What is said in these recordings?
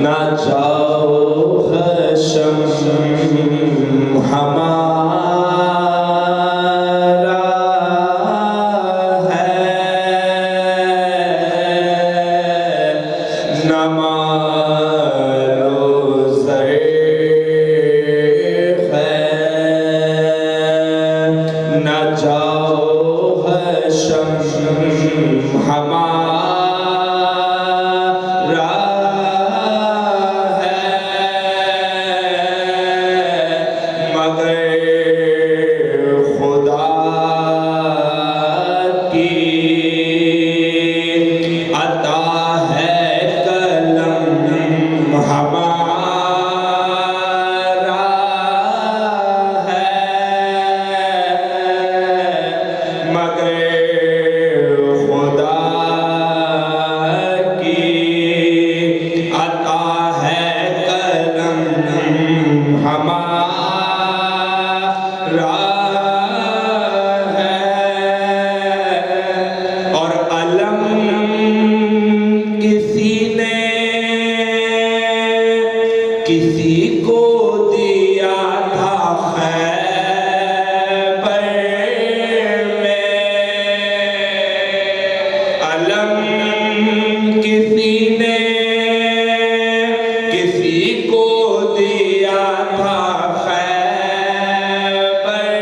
نہ جاؤ حشم ہمارا ہے، نہ مال و زر ہے، نہ جاؤ حشم ہمارا ہے، مگر خدا کی عطا ہے قلم ہمارا ہے، مگر خدا کی عطا ہے قلم ہمارا ہے، اور علم کسی نے کسی کو دیا تھا خیبر میں، علم کسی نے کسی کو دیا تھا خیبر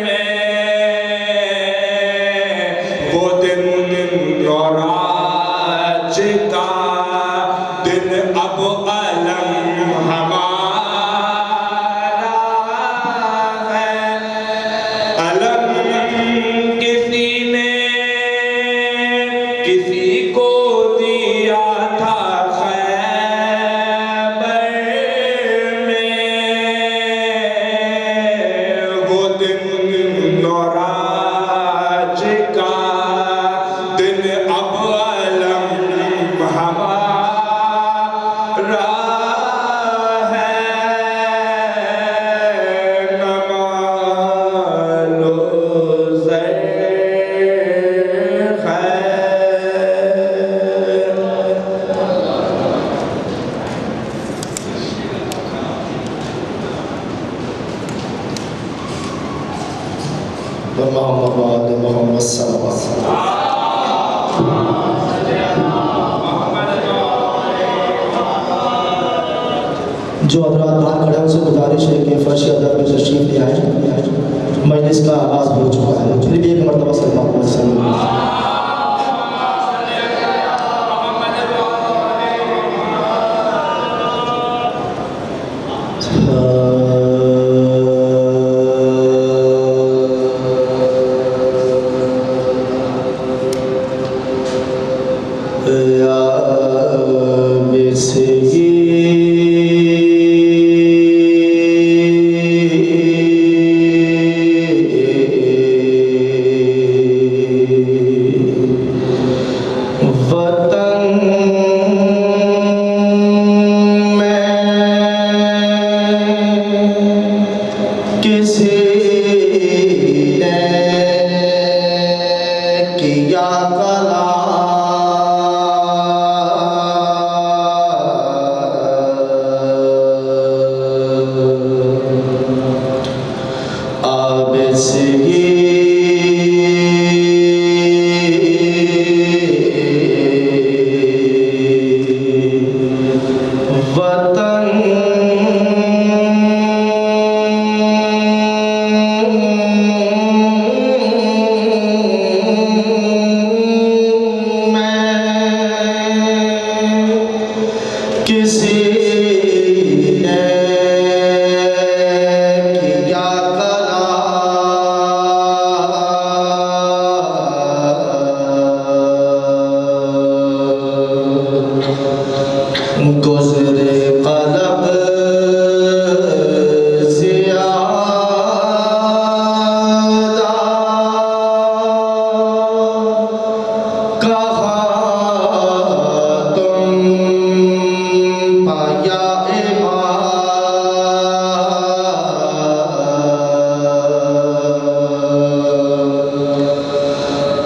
میں، وہ دن نوراج کا دن اب علم ہمارا ہے، علم کسی نے کسی کو دیا تھا خیبر میں، وہ دن نوراج کا دن اب علم ہمارا ہے، نہ مال و زر ہے۔ اللہم بارک محمد صلی اللہ علیہ وسلم۔ جو حضرات باہر کھڑے ہیں ان سے گزارش ہے کہ فرش ادب میں تشریف لے آئیں، مجلس کا آغاز ہو چکا ہے، پھر بھی ایک مرتبہ صلی اللہ علیہ وسلم۔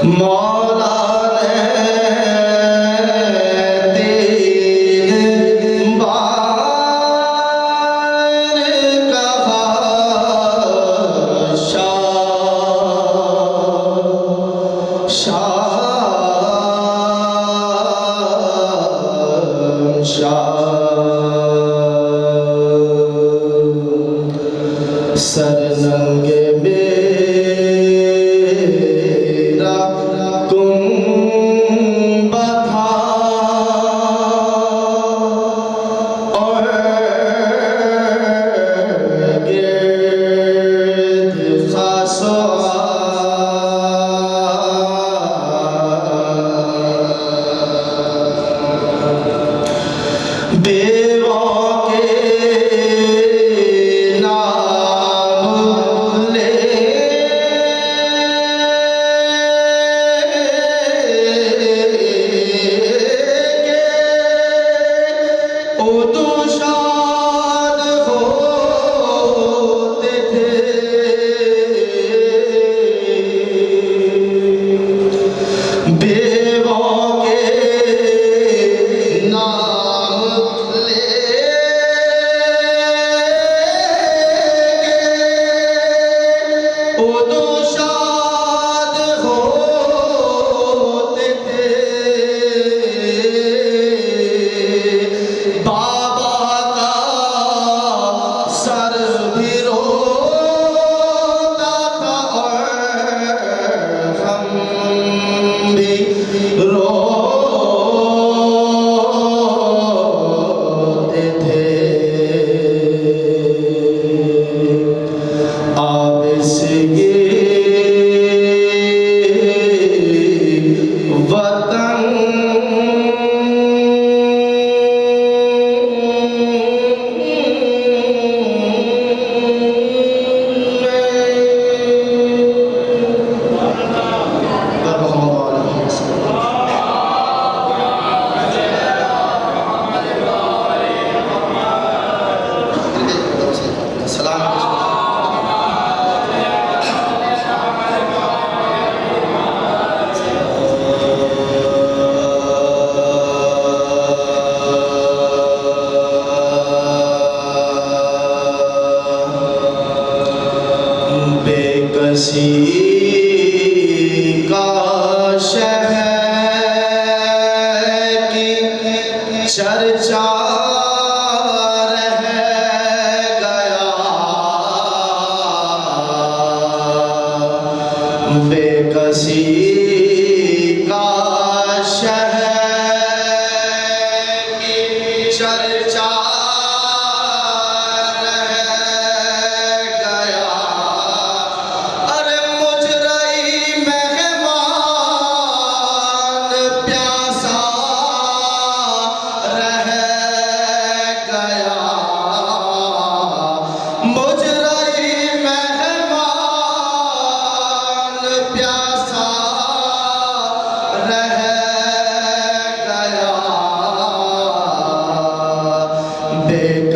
مولا نے دین سر ننگے میرا کنبہ تھا اور گرد خاص و بیوہ کے نام لے کے اردو شاد ہوتے تھے بیوہ کے نام لے اردو شاد ہوتے تھے بابا کا سر بھی روتا تھا اور ہم بھی روتے تھے آب سے یہ وطن بے کسی کا شہر کی چرچا رہ گیا بے کسی کا شہر کی چرچا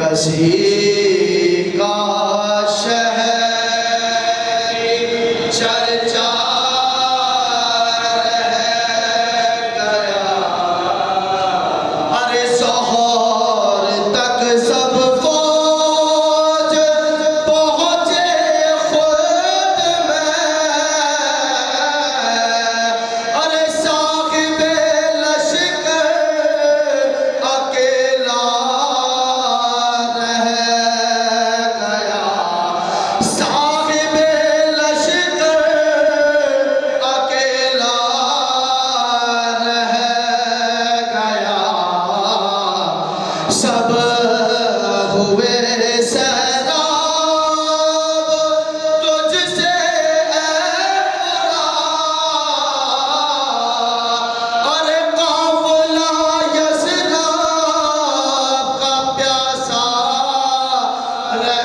کسی کا شہر چرچا رہ گیا ارے سحور تک سب فوج پہنچے خود میں ارے صاحب لشکر اکیلا سب ہوئے سیراب تجھ سے اے خدا ارے قافلہ یثرب کا پیاسا رہ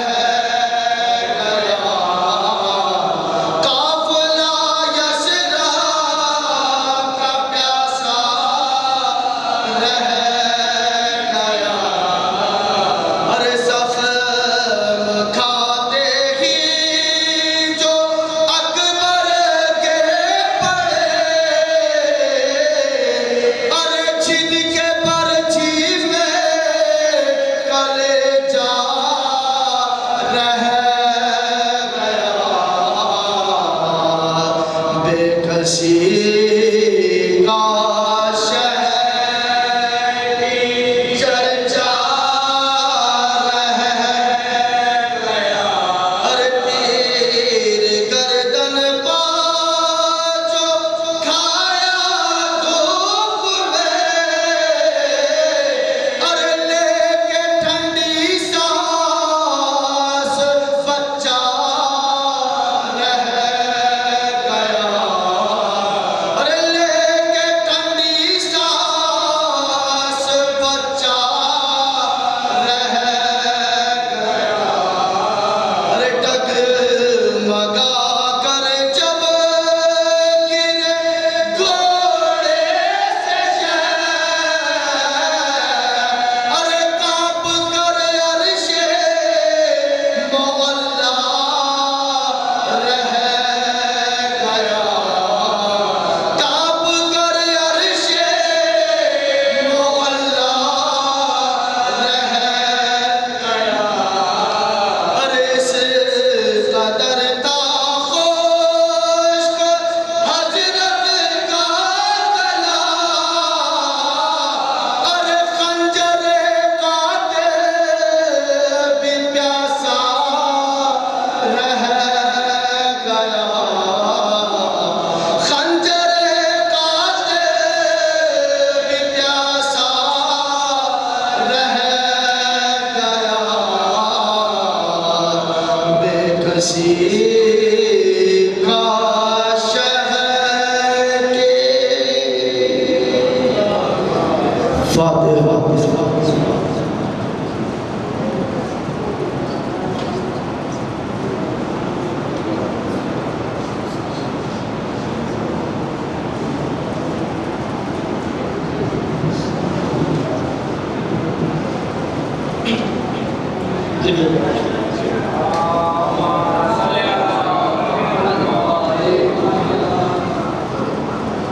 گیا قافلہ یثرب کا پیاسا رہ گیا ارے سفر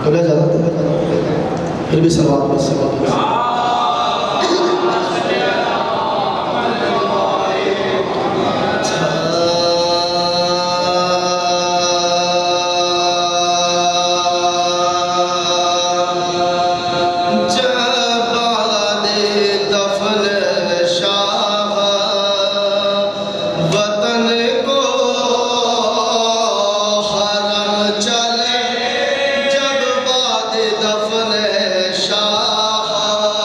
تولا زیادہ پھر بھی سلوات میں سلوات دفن شاہ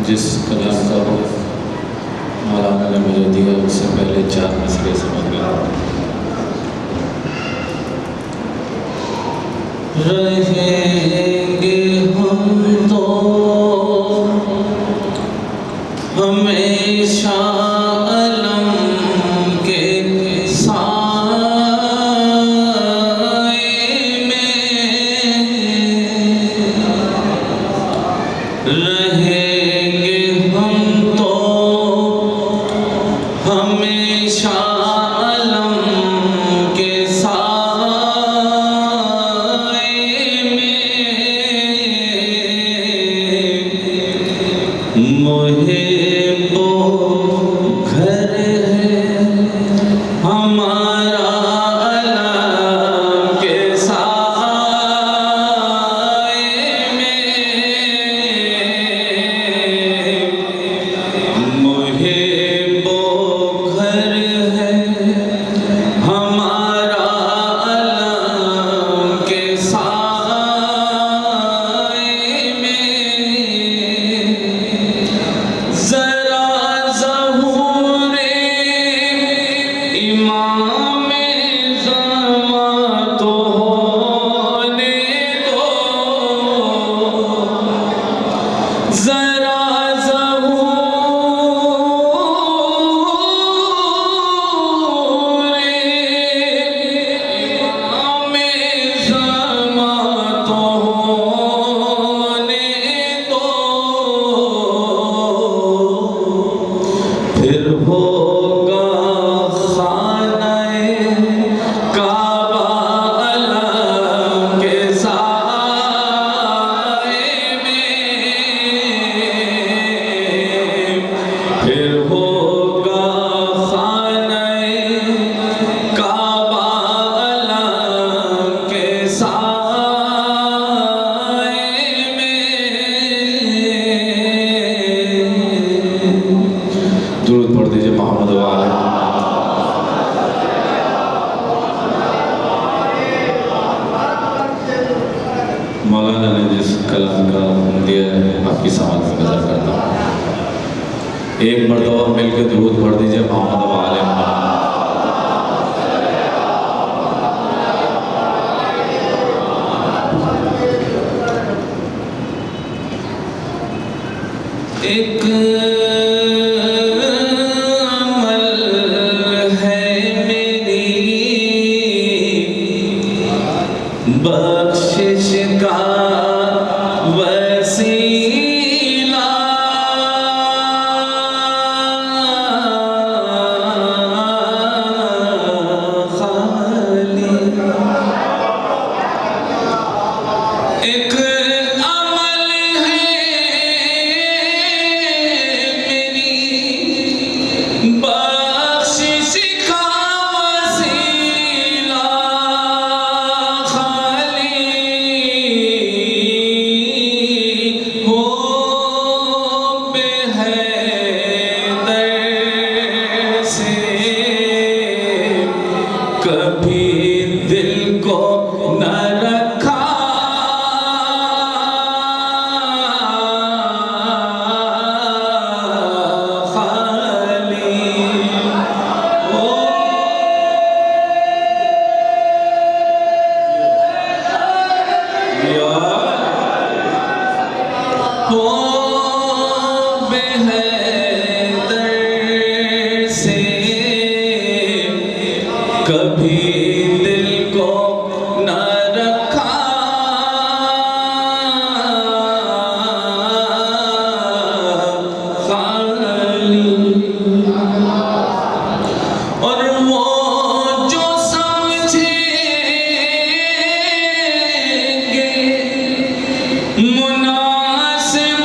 جس کلام کا مولانا نے مجھے دیا اس سے پہلے 4 مسئلے سمجھ گیا. رہیں گے ہم تو ہمیشہ علم کے سائے میں، رہیں گے ہم تو ہمیشہ علم کے سائے میں. محب و گھر ہے ہمارا علم کے سائے میں، محب و گھر ہے ہمارا علم کے سائے میں. ذرا ظہور امام زمان تو ہونے دو، ذرا ظہور امام زمان تو ہونے دو، پھر ہوگا خانہ کعبہ علم کے سائے میں، پھر ہوگا خانہ کعبہ علم کے سائے میں. درود پڑھ دیجئے محمد و آلہ. مولانا نے جس کلام کا دیا ہے آپ کی سمجھ میں نظر کرتا ہوں. ایک مرتبہ مل کے درود پڑھ دیجئے محمد و آلہ. ایک عمل ہے میری بخشش کا وسیلہ، خالی ایک عمل ہے میری بخشش کا وسیلہ، خالی ہو بے حیدر سے کبھی دل کو نہ رکھا، خالی ہو بے حیدر سے کبھی دل کو نہ رکھا، خالی. اور وہ جو سمجھیں گے مناسب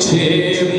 6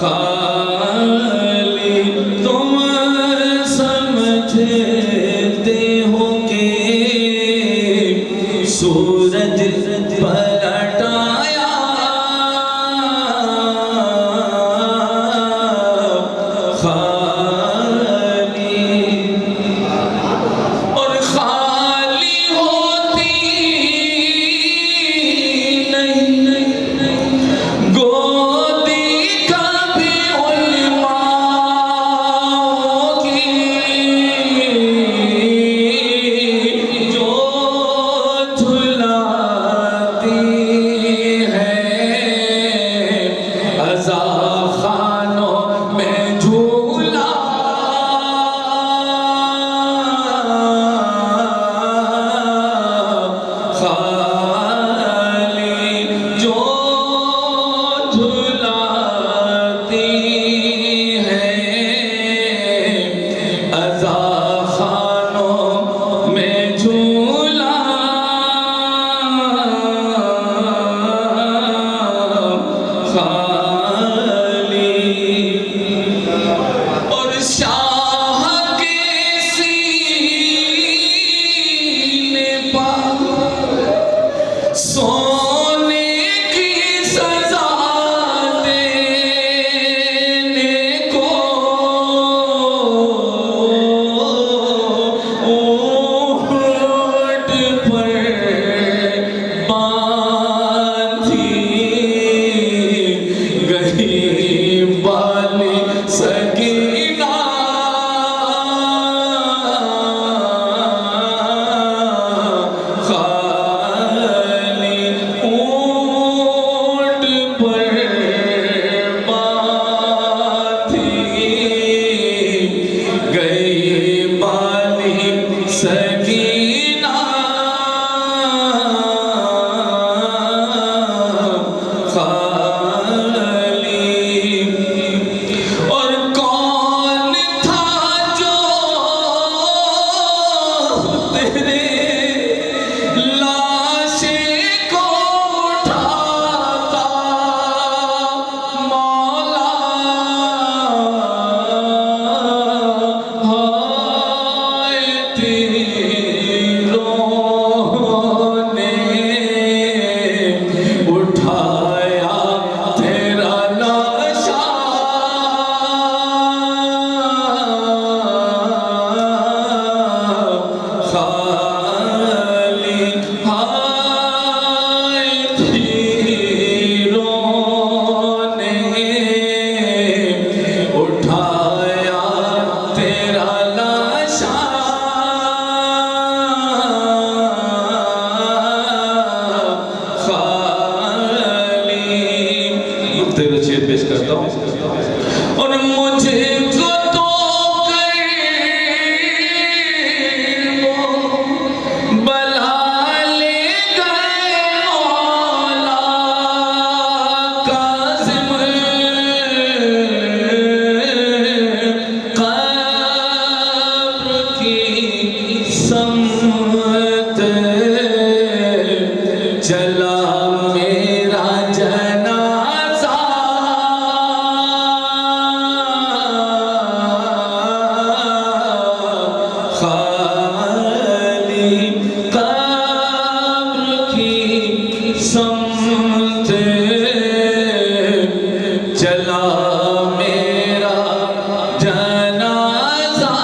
خالی تم سمجھتے ہو کہ سورج پلٹ آیا خالی اور خالی ہوتی نہیں گودی کبھی علماء کی جو جھلاتی ہے عزا خانوں میں جھولا خالی جو جھلاتی ہے عزا خانوں میں جھولا خالی اور شاہ کے سینے پر سونے کی سزا دینے کو اونٹ پر باندھی گئی بالی سکینہ خالی اونٹ پر باندھی گئی بالی سکینہ خالی اور کون تھا جو تیرے لاشے کو اٹھاتا مولا ہائے تیروں نے اٹھایا تیرا لاشا خالی ہائے تیروں نے اٹھایا تیرا لاشا خالی نقطۂ رشید پیش کرتا ہوں اور مجھے کو تو کر وہ بلا لے گئے مولا کاظم قبر کی سمت چلا میرا جنازہ خالی قبر کی سمت چلا میرا جنازہ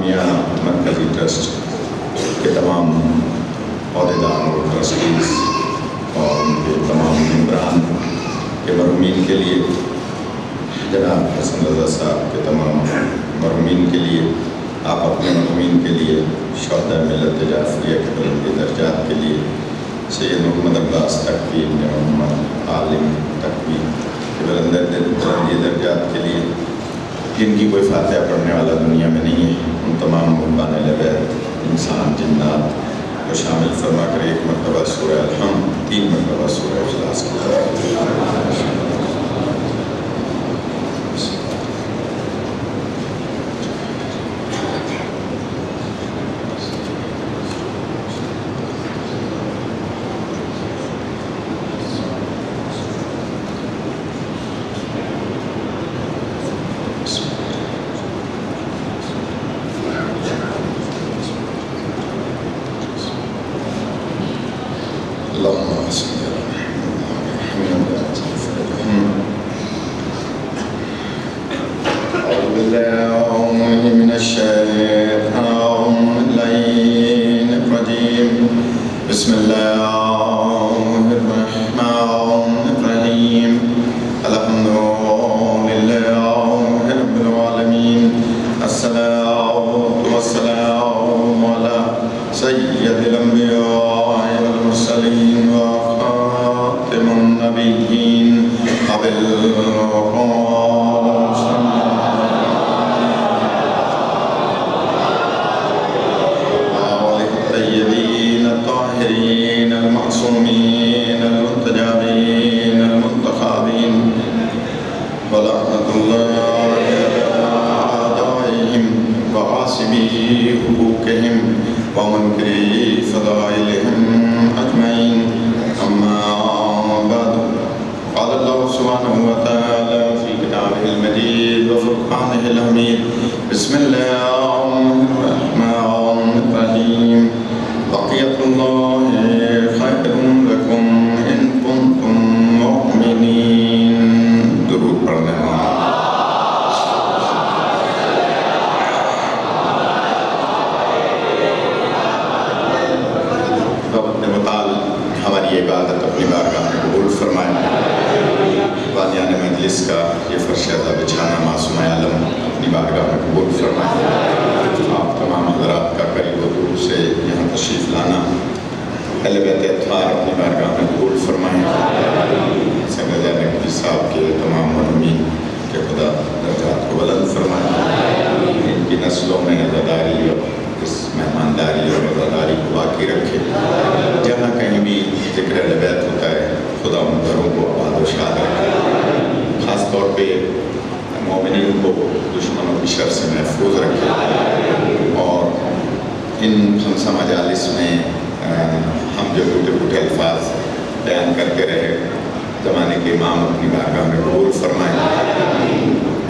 بامیا مرکزی ٹرسٹ کے تمام عہدیدار اور ٹرسٹیز اور ان کے تمام ممبران کے مرحومین کے لیے، جناب حسن رضا صاحب کے تمام مرحومین کے لیے، آپ اپنے مرحومین کے لیے، شہداء ملت جعفریہ کے بلند درجات کے لیے، سید محمد عباس تقوی ابن محمد عالم تقوی کے بلند درجات کے لیے، جن کی کوئی فاتحہ پڑھنے والا دنیا میں نہیں ہے، ان تمام ملبان لبیت انسان جنات کو شامل فرما کر ایک مرتبہ سورہ الحمد، 3 مرتبہ سورہ اخلاص کی بسم اللہ الرحمن الرحیم الحمد للہ رب العالمین الصلاۃ والسلام علی سید الانبیاء والمرسلین وخاتم النبیین ابی المعصومين المنتجبين المنتخبين ولعنة الله على أعدائهم وعاصبي حقوقهم ومنكري فضائلهم أجمعين أما بعد قال الله سبحانه وتعالى في كتابه المجيد وفرقانه الحميد بسم الله الرحمن الرحيم بقية الله خير لكم إن كنتم مؤمنين. درود پڑھنے وقت مطال ہماری عبادت اپنی بارگاہ میں قبول فرمائے. بانیان مجلس کا یہ فرشیدہ بچھانا معصوم عالم اپنی بارگاہ میں قبول فرمائے. آپ تمام حضرات کا قریب و دور سے یہاں تشریف لانا اہل بیت اطہار اپنی بارگاہ میں قبول فرمائیں. سنگ نقوی صاحب کے تمام مرحومین کے خدا درجات کو بلند فرمائیں. ان کی نسلوں میں عزاداری اور اس مہمانداری اور عزاداری کو باقی رکھے. جہاں کہیں بھی ذکر اہل بیت ہوتا ہے خدا ان گھروں کو آباد و شاد رکھے. خاص طور پہ مومنین کو دشمنوں کی شر سے محفوظ رکھے. اور ان خمسہ مجالس میں ہم جو ٹوٹے الفاظ بیان کرتے رہے زمانے کے امام اپنی بارگاہ میں قبول فرمائیں.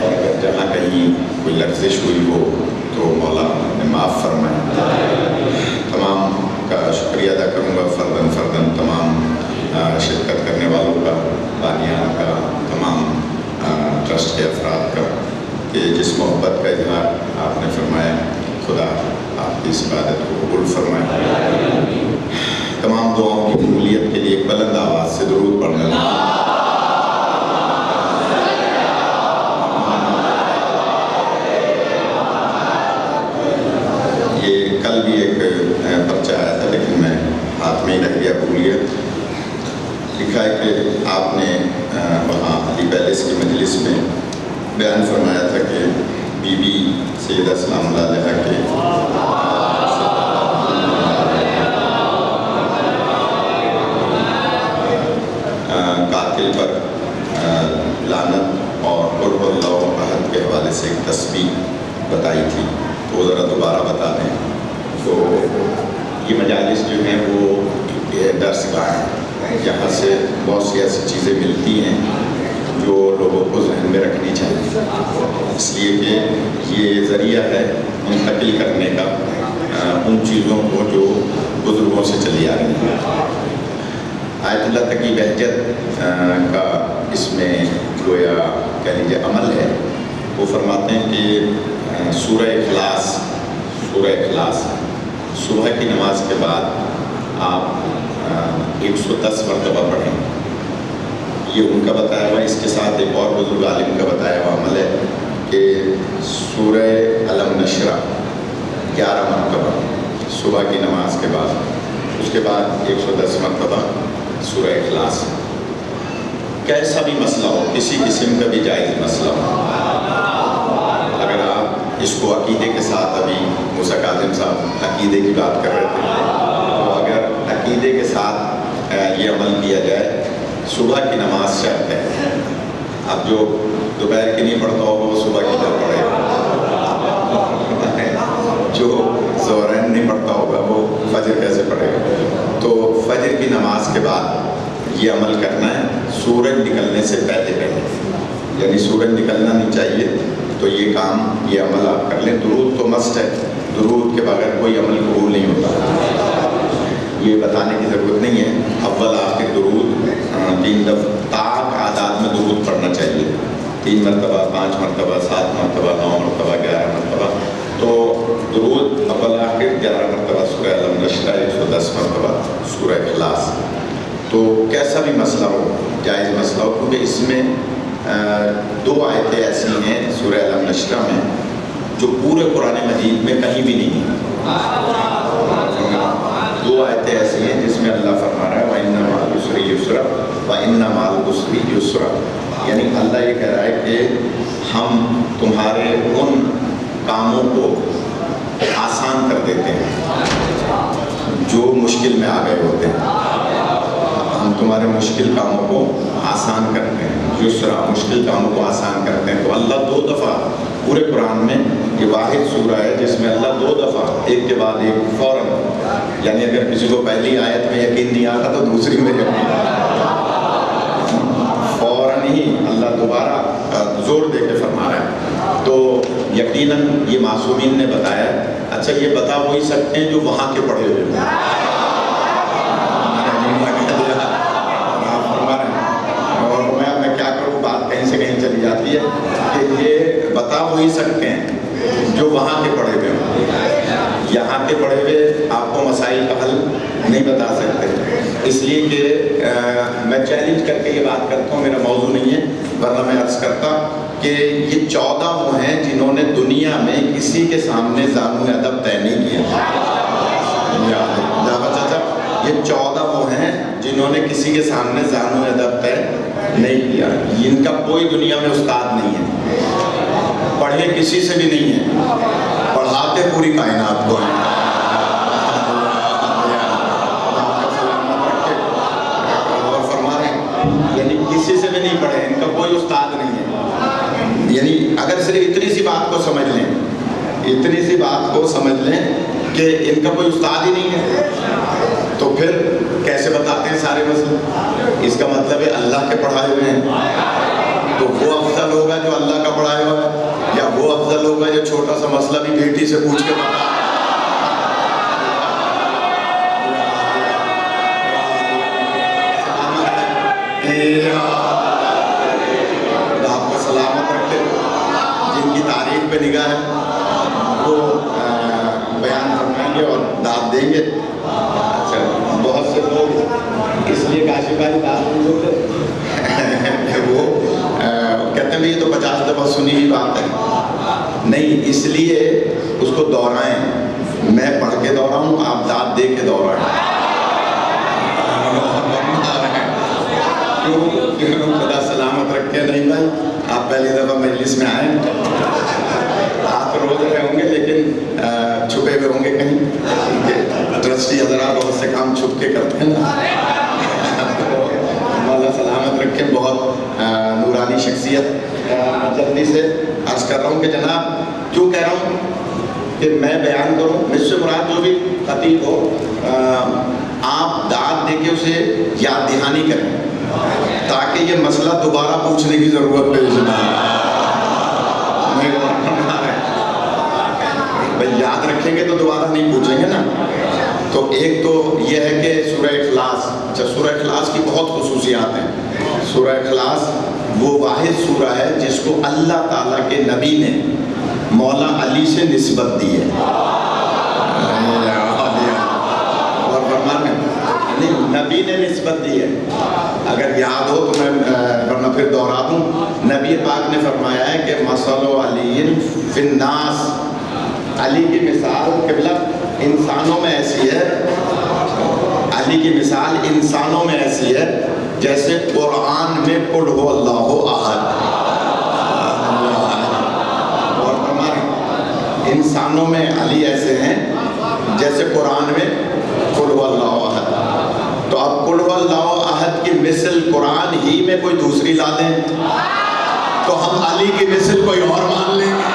اور اگر جہاں کہیں کوئی لفظش ہوئی ہو تو مولا نے معاف فرمائیں. تمام کا شکریہ ادا کروں گا فرداً فرداً تمام شرکت کرنے والوں کا، بانیان کا، تمام ٹرسٹ کے افراد کا، کہ جس محبت کا اظہار آپ نے فرمایا خدا آپ کی اس عبادت کو قبول فرمائے. تمام دعاؤں کی قبولیت کے لیے ایک بلند آواز سے درود پڑھنا. یہ کل بھی ایک پرچہ آیا تھا لیکن میں ہاتھ میں ہی رہ گیا بھول گیا. لکھا ہے کہ آپ نے وہاں علی پیلس کی مجلس میں بیان فرمایا تھا کہ بی بی سیدہ سلام اللہ علیہ کے قاتل پر لعنت اور قرب اللہ عہد کے حوالے سے ایک تسبیح بتائی تھی، تو ذرا دوبارہ بتا دیں. تو یہ مجالس جو ہیں وہ درس گاہ ہیں جہاں سے بہت سی ایسی چیزیں ملتی ہیں جو لوگوں کو ذہن میں رکھنی چاہیے، اس لیے کہ یہ ذریعہ ہے منتقل کرنے کا ان چیزوں کو جو بزرگوں سے چلی آ رہی ہیں. آیت اللہ تقی بہجت کا اس میں گویا کہہ لیجیے عمل ہے. وہ فرماتے ہیں کہ سورہ اخلاص سورہ اخلاص صبح کی نماز کے بعد آپ 110 مرتبہ پڑھیں. یہ ان کا بتایا ہوا. اس کے ساتھ ایک اور بزرگ عالم کا بتایا ہوا عمل ہے کہ سورہ علم نشرہ 11 مرتبہ صبح کی نماز کے بعد, اس کے بعد 110 مرتبہ سورہ اخلاص. کیسا بھی مسئلہ ہو, کسی قسم کا بھی جائز مسئلہ ہو, اگر آپ اس کو عقیدے کے ساتھ, ابھی موسیٰ کاظم صاحب عقیدے کی بات کر رہے تھے, تو اگر عقیدے کے ساتھ یہ عمل کیا جائے, صبح کی نماز شرط ہے. اب جو دوپہر کی نہیں پڑھتا ہوگا وہ صبح کی طرف پڑھے گا, جو ظہرین نہیں پڑھتا ہوگا وہ فجر کیسے پڑھے گا. تو فجر کی نماز کے بعد یہ عمل کرنا ہے سورج نکلنے سے پہلے پہلے, یعنی سورج نکلنا نہیں چاہیے. تو یہ کام, یہ عمل آپ کر لیں. درود تو مست ہے, درود کے بغیر کوئی عمل قبول نہیں ہوتا, یہ بتانے کی ضرورت نہیں ہے. اول آخر درود 3 دفعہ طاق اعداد میں درود پڑھنا چاہیے, 3 مرتبہ, 5 مرتبہ, 7 مرتبہ, 9 مرتبہ, 11 مرتبہ. تو درود اول آخر 11 مرتبہ سورہ علم نشرہ, 110 مرتبہ سورہ اخلاص. تو کیسا بھی مسئلہ ہو, جائز مسئلہ ہو, کیونکہ اس میں 2 آیتیں ایسی ہیں سورہ علم نشرہ میں جو پورے قرآن مجید میں کہیں بھی نہیں ہیں. 2 آیتیں ایسی ہیں جس میں اللہ فرما رہا ہے وَإِنَّ مَعَ الْعُسْرِ يُسْرًا وَإِنَّ مَعَ الْعُسْرِ يُسْرًا, یعنی اللہ یہ کہہ رہا ہے کہ ہم تمہارے ان کاموں کو آسان کر دیتے ہیں جو مشکل میں آ گئے ہوتے ہیں. ہم تمہارے مشکل کاموں کو آسان کرتے ہیں, یسرا, مشکل کاموں کو آسان کرتے ہیں. تو اللہ 2 دفعہ پورے قرآن میں, یہ واحد سورہ ہے جس میں اللہ 2 دفعہ ایک کے بعد ایک فوراً, یعنی اگر کسی کو پہلی آیت میں یقین نہیں آتا تو دوسری میں یقین فوراً ہی اللہ دوبارہ زور دے کے فرما رہا ہے. تو یقیناً یہ معصومین نے بتایا. اچھا یہ بتا وہی سکتے ہیں جو وہاں کے پڑھے ہوئے ہیں, کہیں چلی جاتی ہے کہ یہ بتا وہی سکتے ہیں جو وہاں کے پڑھے ہوئے ہوں. یہاں کے پڑھے ہوئے آپ کو مسائل کا حل نہیں بتا سکتے, اس لیے کہ میں چیلنج کر کے یہ بات کرتا ہوں, میرا موضوع نہیں ہے, ورنہ میں عرض کرتا کہ یہ 14 وہ ہیں جنہوں نے دنیا میں کسی کے سامنے زانو ادب طے نہیں کیا. چاچا یہ 14 وہ ہیں جنہوں نے کسی کے سامنے زانو ادب طے نہیں کیا. ان کا کوئی دنیا میں استاد نہیں ہے, پڑھے کسی سے بھی نہیں ہے, پڑھاتے پوری کائنات کو ہیں. اور فرما رہے ہیں یعنی کسی سے بھی نہیں پڑھے, ان کا کوئی استاد نہیں ہے. یعنی اگر صرف اتنی سی بات کو سمجھ لیں, اتنی سی بات کو سمجھ لیں کہ ان کا کوئی استاد ہی نہیں ہے, تو پھر کیسے بتاتے ہیں سارے مسئلے. اس کا مطلب ہے اللہ کے پڑھائے ہوئے ہیں, تو وہ افضل ہوگا جو اللہ کا پڑھایا ہوا ہے, یا وہ افضل ہوگا جو چھوٹا سا مسئلہ بھی بیٹی سے پوچھ کے بتا. آپ کا سلامت رکھے. جن کی تعریف پہ نگاہ ہے وہ بیان فرمائیں گے اور داد دیں گے. اچھا بہت سے لوگ اس لیے کاشی بھائی داد نہیں ہوتے وہ کہتے ہیں یہ تو 50 دفعہ سنی ہوئی بات ہے. نہیں, اس لیے اس کو دہرائیں. میں پڑھ کے دہراؤں, آپ داد دے کے دہرائیں. خدا سلامت رکھے. نہیں بھائی آپ پہلی دفعہ مجلس میں آئیں, آپ روز رہے ہوں گے لیکن چھپے ہوئے ہوں گے کہیں. ٹرسٹی حضرات بہت سے کام چھپ کے کرتے ہیں نا. اللہ سلامت رکھے. بہت نورانی شخصیت. جلدی سے عرض کر رہا ہوں کہ جناب کیوں کہہ رہا ہوں کہ میں بیان کروں, مجھ سے مراد جو بھی خطیب ہو, آپ داد دے کے اسے یاد دہانی کریں تاکہ یہ مسئلہ دوبارہ پوچھنے کی ضرورت پیش نہ بھائی. یاد رکھیں گے تو دوبارہ نہیں پوچھیں گے نا. تو ایک تو یہ ہے کہ سورہ اخلاص. اچھا سورہ اخلاص کی بہت خصوصیات ہیں. سورہ اخلاص وہ واحد سورہ ہے جس کو اللہ تعالیٰ کے نبی نے مولا علی سے نسبت دی ہے. اور فرمانے نبی نے نسبت دی ہے، اگر یاد ہو تو میں ورنہ پھر دوہرا دوں. نبی پاک نے فرمایا ہے کہ مثل علی فی الناس، علی کی مثال قبلہ انسانوں میں ایسی ہے، علی کی مثال انسانوں میں ایسی ہے جیسے قرآن میں قل هو اللہ احد. اور فرمانے انسانوں میں علی ایسے ہیں جیسے قرآن میں قل هو اللہ احد. تو اب قل هو اللہ احد کی مثل قرآن ہی میں کوئی دوسری لا دیں تو ہم علی کی مثل کوئی اور مان لیں گے.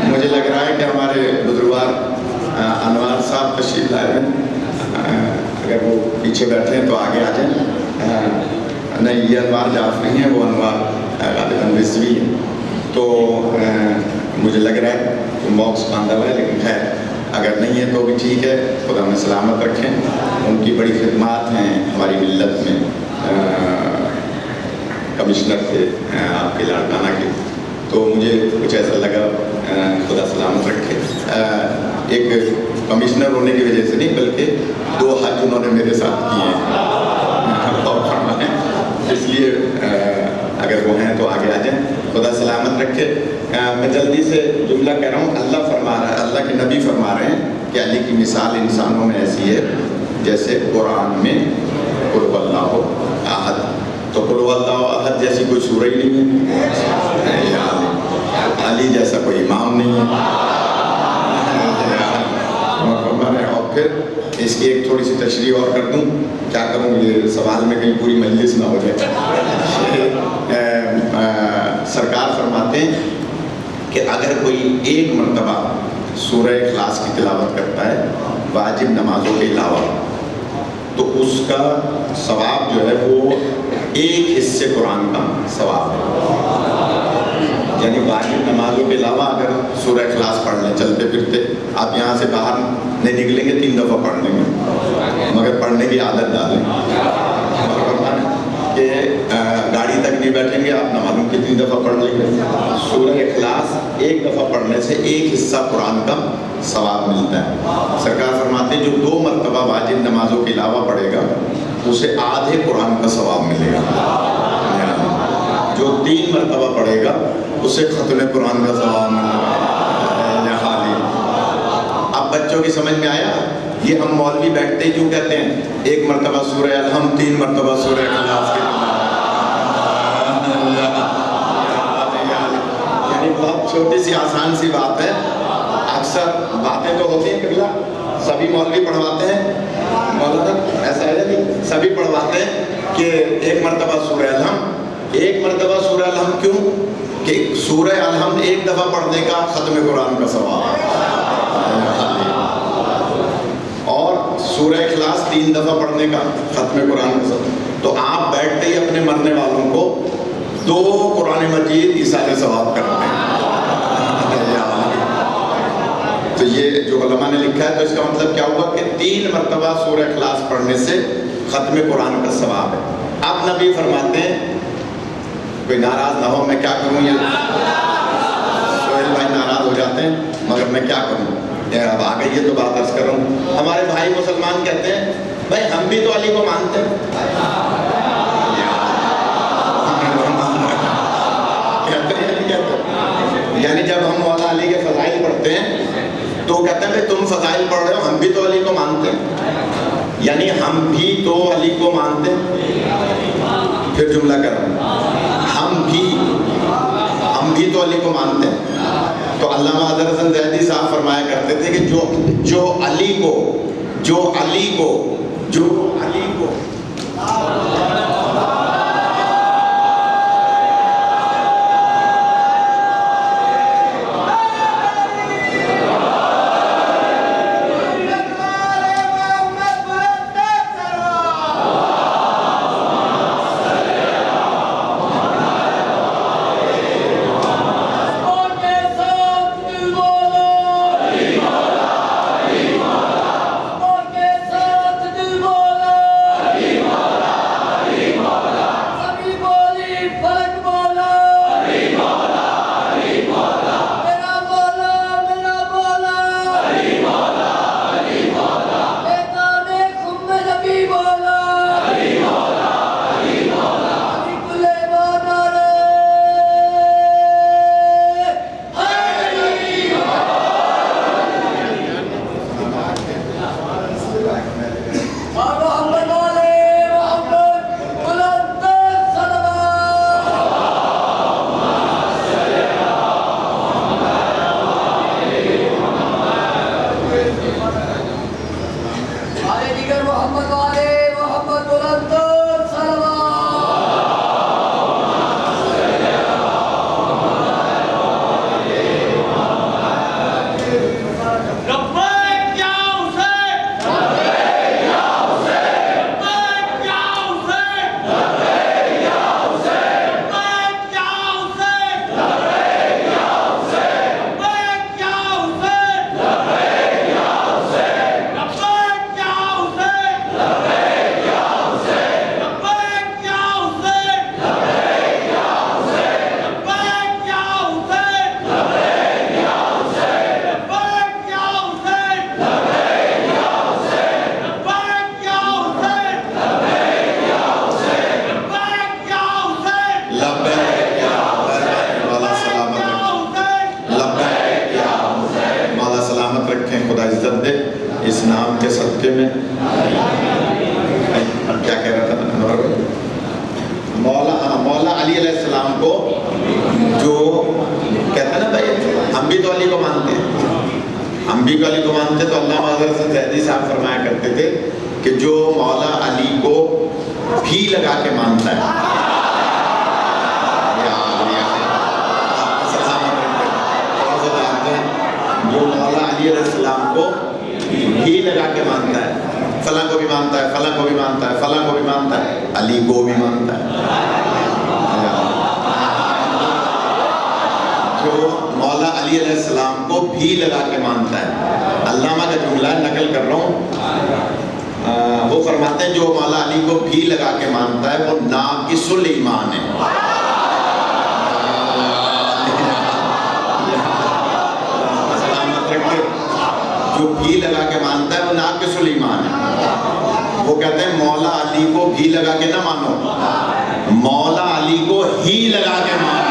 مجھے لگ رہا ہے کہ ہمارے بزرگوار انوار صاحب تشریف لائے ہیں، اگر وہ پیچھے بیٹھے ہیں تو آگے آ جائیں. نہیں، یہ انوار جعفری ہیں، وہ انوار غالباً رضوی ہیں. تو مجھے لگ رہا ہے کہ باکس باندھا ہوا ہے، لیکن خیر اگر نہیں ہے تو بھی ٹھیک ہے. خدا میں سلامت رکھیں. ان کی بڑی خدمات ہیں ہماری ملت میں. کمشنر تھے آپ کے لاڑکانہ کے، تو مجھے کچھ ایسا لگا خدا سلامت رکھے. ایک کمشنر ہونے کی وجہ سے نہیں بلکہ 2 حج انہوں نے میرے ساتھ کیے ہیں، اس لیے اگر وہ ہیں تو آگے آ جائیں. خدا سلامت رکھے. میں جلدی سے جملہ کہہ رہا ہوں. اللہ فرما رہا ہے، اللہ کے نبی فرما رہے ہیں کہ علی کی مثال انسانوں میں ایسی ہے جیسے قرآن میں قل هو اللہ احد. تو قل هو اللہ احد جیسی کوئی سورہ ہی نہیں ہے، علی جیسا کوئی امام نہیں ہے. اور پھر اس کی ایک تھوڑی سی تشریح اور کر دوں. کیا کروں، یہ سوال میں کہیں پوری مجلس نہ ہو جائے. سرکار فرماتے ہیں کہ اگر کوئی ایک مرتبہ سورہ اخلاص کی تلاوت کرتا ہے واجب نمازوں کے علاوہ، تو اس کا ثواب جو ہے وہ ایک حصے قرآن کا ثواب ہے. یعنی واجب نمازوں کے علاوہ اگر سورہ اخلاص پڑھ لیں چلتے پھرتے، آپ یہاں سے باہر نہیں نکلیں گے 3 دفعہ پڑھ لیں گے، مگر پڑھنے کی عادت ڈالیں کہ گاڑی تک نہیں بیٹھیں گے آپ نہ معلوم کتنی دفعہ پڑھ لیں گے. سورہ اخلاص ایک دفعہ پڑھنے سے ایک حصہ قرآن کا ثواب ملتا ہے. سرکار فرماتے ہیں جو 2 مرتبہ واجب نمازوں کے علاوہ پڑھے گا اسے آدھے قرآن کا ثواب ملے گا. جو 3 مرتبہ پڑھے گا اسے ختم قرآن کا ثواب ملے گا. اب بچوں کی سمجھ میں آیا؟ یہ ہم مولوی بیٹھتے ہی کیوں کہتے ہیں 1 مرتبہ سورہ الحمد، 3 مرتبہ سورہ اخلاص کے، یعنی بہت چھوٹی سی آسان سی بات ہے. اکثر باتیں تو ہوتی ہیں قبلہ، سبھی مولوی پڑھواتے ہیں، مولانا ایسا ہے نہیں، سبھی پڑھواتے ہیں کہ 1 مرتبہ سورہ الحمد، 1 مرتبہ سورہ الحمد. کیوں کہ سورہ الحمد 1 دفعہ پڑھنے کا ختم قرآن کا ثواب ہے، اور سورہ اخلاص 3 دفعہ پڑھنے کا ختم قرآن کا ثواب. تو آپ بیٹھتے ہی اپنے مرنے والوں کو 2 قرآن مجید ایصال ثواب کرتے ہیں. تو یہ جو علماء نے لکھا ہے، تو اس کا مطلب کیا ہوا کہ 3 مرتبہ سورہ اخلاص پڑھنے سے ختم قرآن کا ثواب ہے. اب نبی فرماتے ہیں، کوئی ناراض نہ ہو، میں کیا کروں، یہ سہیل بھائی ناراض ہو جاتے ہیں، مگر میں کیا کروں، اب آ گئی ہے تو بات عرض کروں. ہمارے بھائی مسلمان کہتے ہیں بھائی ہم بھی تو علی کو مانتے ہیں. یعنی جب ہم مولا علی کے فضائل پڑھتے ہیں تو کہتے ہیں کہ تم فضائل پڑھ رہے ہو، ہم بھی تو علی کو مانتے ہیں. یعنی ہم بھی تو علی کو مانتے ہیں. پھر جملہ کروں، ہم بھی تو علی کو مانتے ہیں. تو علامہ حضرت حسن زیدی صاحب فرمایا کرتے تھے کہ جو علی کو محمد والے محمد بلند آلے دیگر محمد والے محمد بلند اس نام کے صدقے میں کیا کہہ رہا تھا مولا علی علیہ السلام کو جو کہتے ہیں نا بھائی ہم بھی تو علی کو مانتے ہیں، ہم بھی تو علی کو مانتے، تو اللہ حضرت زیدی صاحب فرمایا کرتے تھے کہ جو مولا علی کو بھی لگا کے مانتا ہے جو مولا علی علیہ السلام کو بھی لگا کے مانتا ہے، فلاں کو بھی مانتا ہے، فلاں کو بھی مانتا ہے، فلاں کو بھی مانتا ہے، علی کو بھی مانتا ہے. جو مولا علی علیہ السلام کو بھی لگا کے مانتا ہے. علامہ کا جملہ نقل کر رہا ہوں، وہ فرماتے ہیں جو مولا علی کو بھی لگا کے مانتا ہے وہ ناقص الایمان ہے. جو بھی لگا کے مانتا ہے وہ ناقص الایمان ہے. وہ کہتے ہیں مولا علی کو بھی لگا کے نہ مانو، مولا علی کو ہی لگا کے مانو.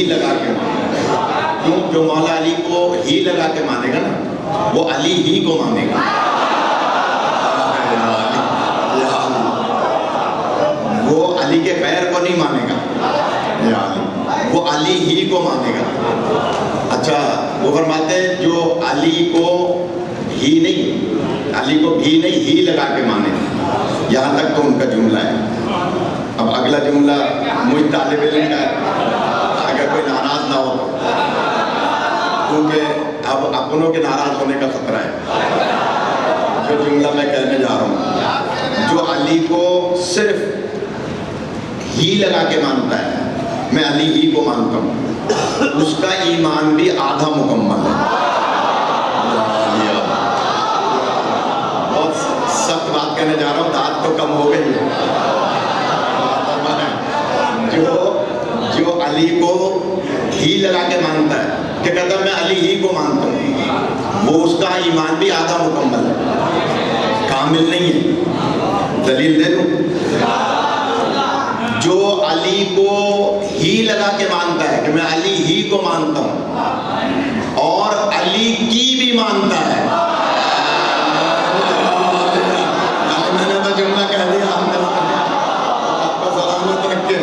لگا کے مانے گا، کیوں؟ جو مولا علی کو ہی لگا کے مانے گا نا وہ علی ہی کو مانے گا. وہ علی کے غیر کو نہیں مانے گا، وہ علی ہی کو مانے گا. اچھا وہ فرماتے ہیں جو علی کو ہی نہیں، علی کو بھی نہیں ہی لگا کے مانے. یہاں تک تو ان کا جملہ ہے. اب اگلا جملہ مجھ طالب علم کا ہے، اگر کوئی ناراض نہ ہو، کیونکہ اب اپنوں کے ناراض ہونے کا خطرہ ہے. جو جملہ میں کہنے جا رہا ہوں، جو علی کو صرف ہی لگا کے مانتا ہے، میں علی ہی کو مانتا ہوں، اس کا ایمان بھی آدھا مکمل ہے. بہت سخت بات کہنے جا رہا ہوں، داد تو کم ہو گئی ہے. جو علی کو ہی لگا کے مانتا ہے کہ کہتا ہے میں علی ہی کو مانتا ہوں، وہ اس کا ایمان بھی آدھا مکمل ہے، کامل نہیں ہے. دلیل دے دوں؟ جو علی کو ہی لگا کے مانتا ہے کہ میں علی ہی کو مانتا ہوں اور علی کی بھی مانتا ہے. میں نے تو جملہ کہہ دیا، آپ کو سلامت رکھے.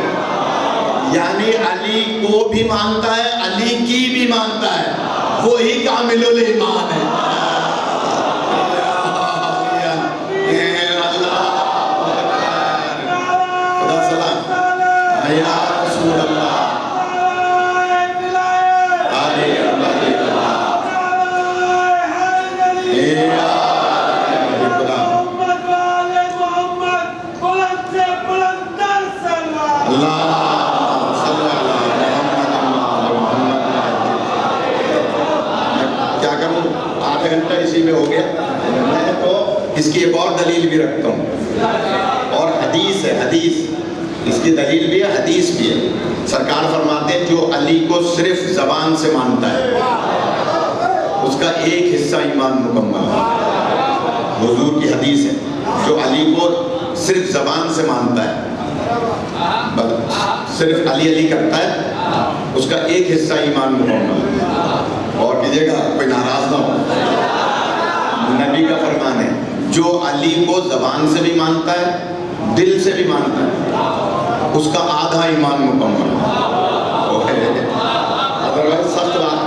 یعنی علی کو بھی مانتا ہے، علی کی بھی مانتا ہے، وہی کامل الایمان ہے. خدا سلام یا رسول اللہ. گھنٹہ اسی میں ہو گیا. میں تو اس کی ایک اور دلیل بھی رکھتا ہوں، اور حدیث ہے، حدیث اس کی دلیل بھی ہے، حدیث بھی ہے. سرکار فرماتے ہیں جو علی کو صرف زبان سے مانتا ہے اس کا ایک حصہ ایمان مکمل ہے. حضور کی حدیث ہے جو علی کو صرف زبان سے مانتا ہے صرف علی علی کرتا ہے اس کا ایک حصہ ایمان مکمل ہے. اور کیجیے گا کوئی ناراض نہ ہو. نبی کا فرمان ہے جو علی کو زبان سے بھی مانتا ہے دل سے بھی مانتا ہے اس کا آدھا ایمان مکمل ہے. ادروائز سخت بات.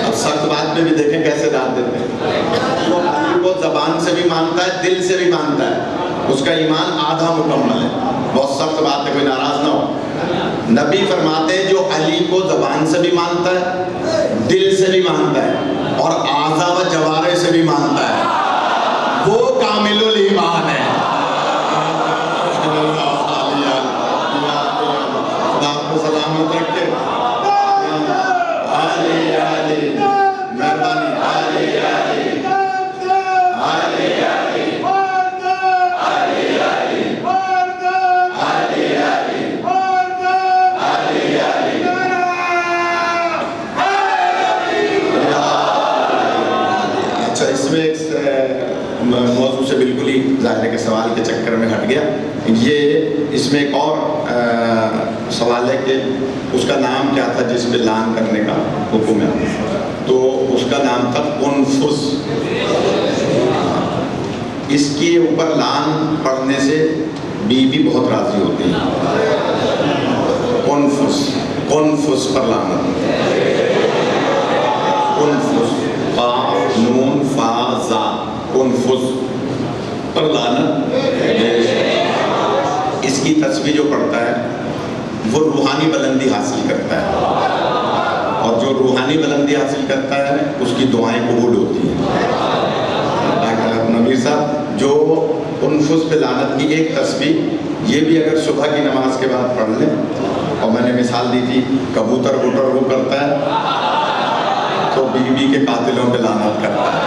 اب سخت بات میں بھی دیکھیں کیسے ڈال دیتے ہیں. جو علی کو زبان سے بھی مانتا ہے دل سے بھی مانتا ہے اس کا ایمان آدھا مکمل ہے. بہت سخت بات ہے کوئی ناراض نہ ہو. نبی فرماتے ہیں جو علی کو زبان سے بھی مانتا ہے دل سے بھی مانتا ہے اور اعضاء و جوارح سے بھی مانتا ہے وہ کامل الایمان ہے. آپ کو سلامت رکھے. علی علی مہربانی. علی علی علی علی علی علی علی اچھا اس میں ایک موضوع سے بالکل ہی ظاہر ہے کہ سوال کے چکر میں ہٹ گیا. یہ اس میں ایک اور سوال ہے کہ اس کا نام کیا تھا جس پہ لان کرنے کا حکم ہے. تو اس کا نام تھا کنفس. اس کے اوپر لان پڑھنے سے بیوی بہت راضی ہوتی ہے. کنفس کنفس پر لعنت. کنفس قاف نون فا زا کنفس پر لعنت. اس کی تسبیح جو پڑھتا ہے وہ روحانی بلندی حاصل کرتا ہے اور جو روحانی بلندی حاصل کرتا ہے اس کی دعائیں قبول ہوتی ہیں. نبی صاحب جو انفس پہ لعنت کی ایک تسبیح یہ بھی اگر صبح کی نماز کے بعد پڑھ لیں. اور میں نے مثال دی تھی کبوتر گٹر وہ کرتا ہے تو بیوی کے قاتلوں پہ لعنت کرتا ہے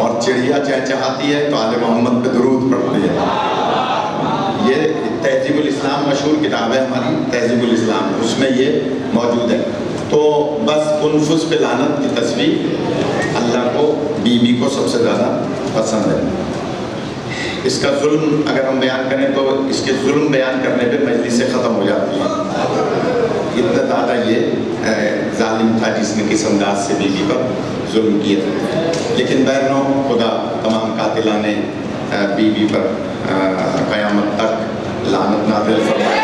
اور چڑیا چہچہاتی ہے تو آل محمد پہ درود پڑھتی ہے. یہ تہذیب الاسلام مشہور کتاب ہے ہماری تہذیب الاسلام اس میں یہ موجود ہے. تو بس انفس پہ لعنت کی تسبیح اللہ کو بیوی کو سب سے زیادہ پسند ہے. اس کا ظلم اگر ہم بیان کریں تو اس کے ظلم بیان کرنے پہ مجلس سے ختم ہو جاتی ہے. اتنا زیادہ یہ ظالم تھا جس نے کس انداز سے بیوی پر ظلم کیے تھے. لیکن بہنوں خدا تمام قاتلان بیوی پر قیامت تک لعنت نازل فرمائے.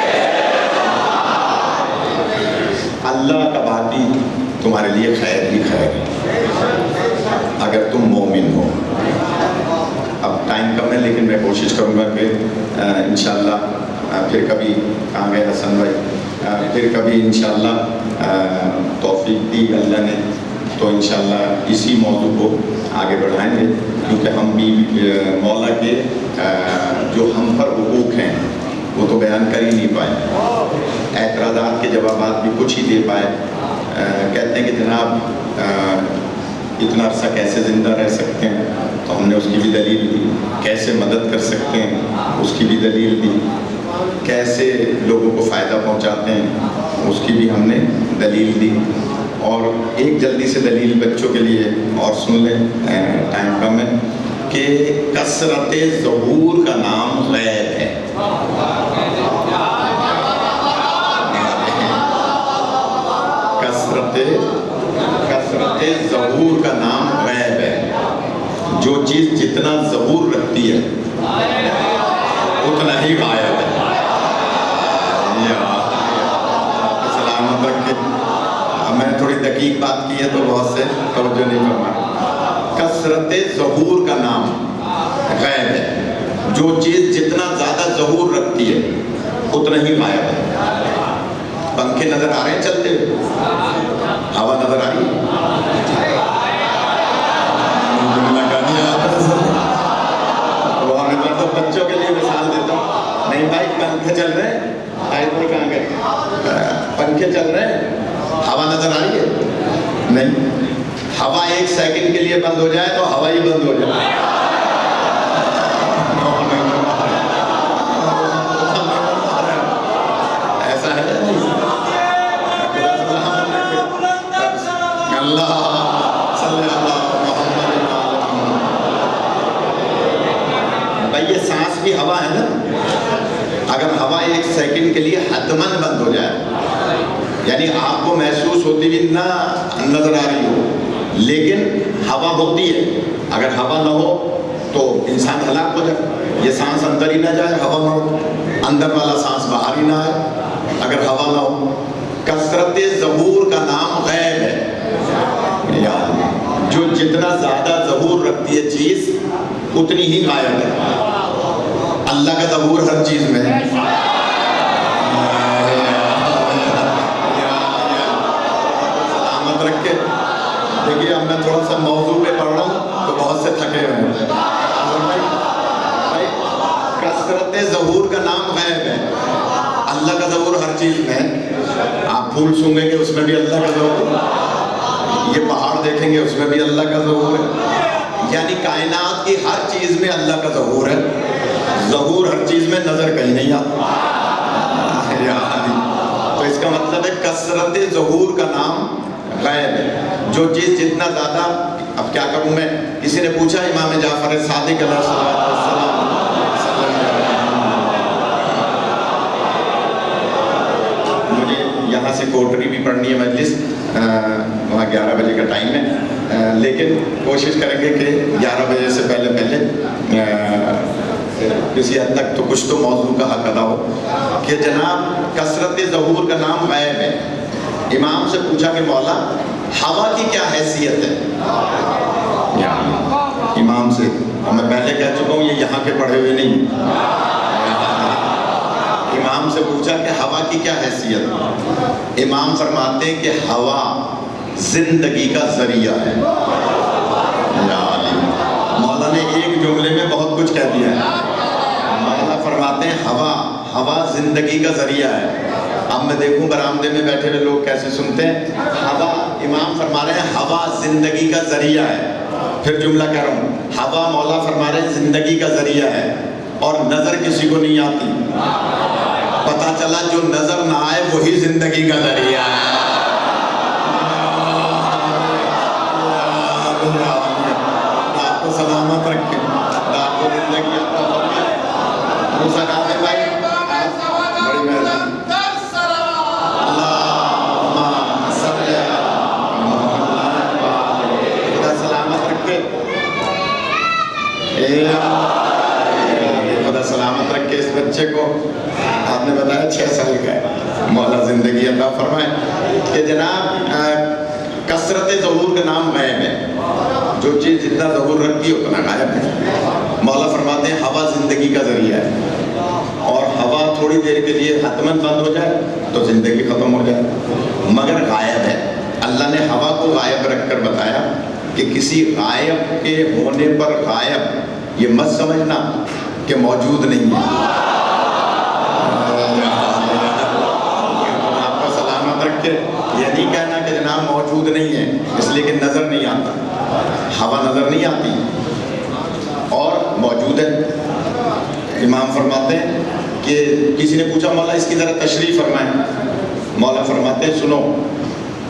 اللہ کا باقی تمہارے لیے خیر ہی خیر ہے اگر تم مومن ہو. اب ٹائم کم ہے لیکن میں کوشش کروں گا کہ انشاءاللہ پھر کبھی کہاں گئے حسن بھائی پھر کبھی انشاءاللہ توفیق دی اللہ نے تو انشاءاللہ اسی موضوع کو آگے بڑھائیں گے کیونکہ ہم بھی مولا کے جو ہم پر حقوق ہیں وہ تو بیان کر ہی نہیں پائے. اعتراضات کے جوابات بھی کچھ ہی دے پائے. کہتے ہیں کہ جناب اتنا عرصہ کیسے زندہ رہ سکتے ہیں تو ہم نے اس کی بھی دلیل دی. کیسے مدد کر سکتے ہیں اس کی بھی دلیل دی. کیسے لوگوں کو فائدہ پہنچاتے ہیں اس کی بھی ہم نے دلیل دی. اور ایک جلدی سے دلیل بچوں کے لیے اور سن لیں ٹائم کم ہے کہ کثرت ظہور کا نام غیب ہے. کثرت ظہور کا نام غیب ہے. جو چیز جتنا ظہور رکھتی ہے اتنا ہی غائب ہے. سلامت رکھے. میں نے تھوڑی دقیق بات کی ہے تو بہت سے توجہ نہیں فرمایا. کثرت ظہور کا نام غیب ہے. جو چیز جتنا زیادہ ظہور رکھتی ہے اتنا ہی غائب ہے. پنکھے نظر آ رہے ہیں چلتے ہوئے؟ ہوا نظر آ رہی ہے؟ بچوں کے لیے مثال دیتا ہوں. نہیں بھائی پنکھے چل رہے ہیں. کہاں گئے؟ پنکھے چل رہے ہیں. ہوا نظر آ رہی ہے؟ نہیں. ہوا ایک سیکنڈ کے لیے بند ہو جائے تو ہوا ہی بند ہو جائے. دن کے لیے حتماً بند ہو جائے. یعنی آپ کو محسوس ہوتی بھی نہ نظر آ رہی ہو لیکن ہوا ہوتی ہے. اگر ہوا نہ ہو تو انسان ہلاک ہو جائے. یہ سانس اندر ہی نہ جائے, ہوا نہ ہو, اندر والا سانس باہر ہی نہ آئے اگر ہوا نہ ہو. کثرت ظہور کا نام غیب ہے. یاد جو جتنا زیادہ ظہور رکھتی ہے چیز اتنی ہی غائب ہے. اللہ کا ظہور ہر چیز میں ہے. سلامت رکھ کے دیکھیے, اب میں تھوڑا سا موضوع پہ پڑھ رہا ہوں تو بہت سے تھکے ہوئے ہیں. کثرت ظہور کا نام غیب ہے. اللہ کا ظہور ہر چیز میں ہے. آپ پھول سونگیں گے اس میں بھی اللہ کا ظہور ہے. یہ پہاڑ دیکھیں گے اس میں بھی اللہ کا ظہور ہے. یعنی کائنات کی ہر چیز میں اللہ کا ظہور ہے. ظہور ہر چیز میں, نظر کہیں نہیں آتا. تو اس کا مطلب ہے کثرت ظہور کا نام غیب ہے. جو چیز جتنا زیادہ, اب کیا کروں میں, کسی نے پوچھا امام جعفر صادق علیہ السلام, مجھے یہاں سے کوٹری بھی پڑھنی ہے مجلس, وہاں 11 بجے کا ٹائم ہے, لیکن کوشش کریں گے کہ 11 بجے سے پہلے کسی حد تک تو کچھ تو موضوع کا حق ادا ہو. کہ جناب کثرت ظہور کا نام غیب ہے. امام سے پوچھا کہ مولا ہوا کی کیا حیثیت ہے؟ امام سے, اور میں پہلے کہہ چکا ہوں یہ یہاں کے پڑھے ہوئے نہیں. امام سے پوچھا کہ ہوا کی کیا حیثیت؟ امام فرماتے ہیں کہ ہوا زندگی کا ذریعہ ہے. مولا نے ایک جملے میں بہت کچھ کہہ دیا ہے. مولا فرماتے ہیں ہوا زندگی کا ذریعہ ہے. اب میں دیکھوں برآمدے میں بیٹھے ہوئے لوگ کیسے سنتے ہیں. ہوا, امام فرما رہے ہیں ہوا زندگی کا ذریعہ ہے. پھر جملہ کہہ رہا ہوں, ہوا مولا فرما رہے ہیں زندگی کا ذریعہ ہے, اور نظر کسی کو نہیں آتی. پتا چلا جو نظر نہ آئے وہی زندگی کا ذریعہ ہے. آپ کو سلامت رکھے, آپ کو زندگی بھائی بڑی مہربانی. سلامت رکھے, خدا سلامت رکھے اس بچے کو. آپ نے بتایا 6 سال کا ہے. مولا زندگی عطا فرمائے. کہ جناب کثرت ظہور کا نام غیب ہے. جو چیز جتنا ظہور رکھتی ہے اتنا غائب ہے. مولا فرماتے ہیں ہوا زندگی کا ذریعہ ہے, اور ہوا تھوڑی دیر کے لیے حتماً بند ہو جائے تو زندگی ختم ہو جائے, مگر غائب ہے. اللہ نے ہوا کو غائب رکھ کر بتایا کہ کسی غائب کے ہونے پر غائب یہ مت سمجھنا کہ موجود نہیں ہے. آپ کو سلامت رکھ کے یہ نہیں کہنا کہ جناب موجود نہیں ہے, اس لیے کہ نظر نہیں آتا. ہوا نظر نہیں آتی اور موجود ہے. امام فرماتے ہیں کہ کسی نے پوچھا مولا اس کی ذرا تشریح فرمائیں. مولا فرماتے ہیں سنو,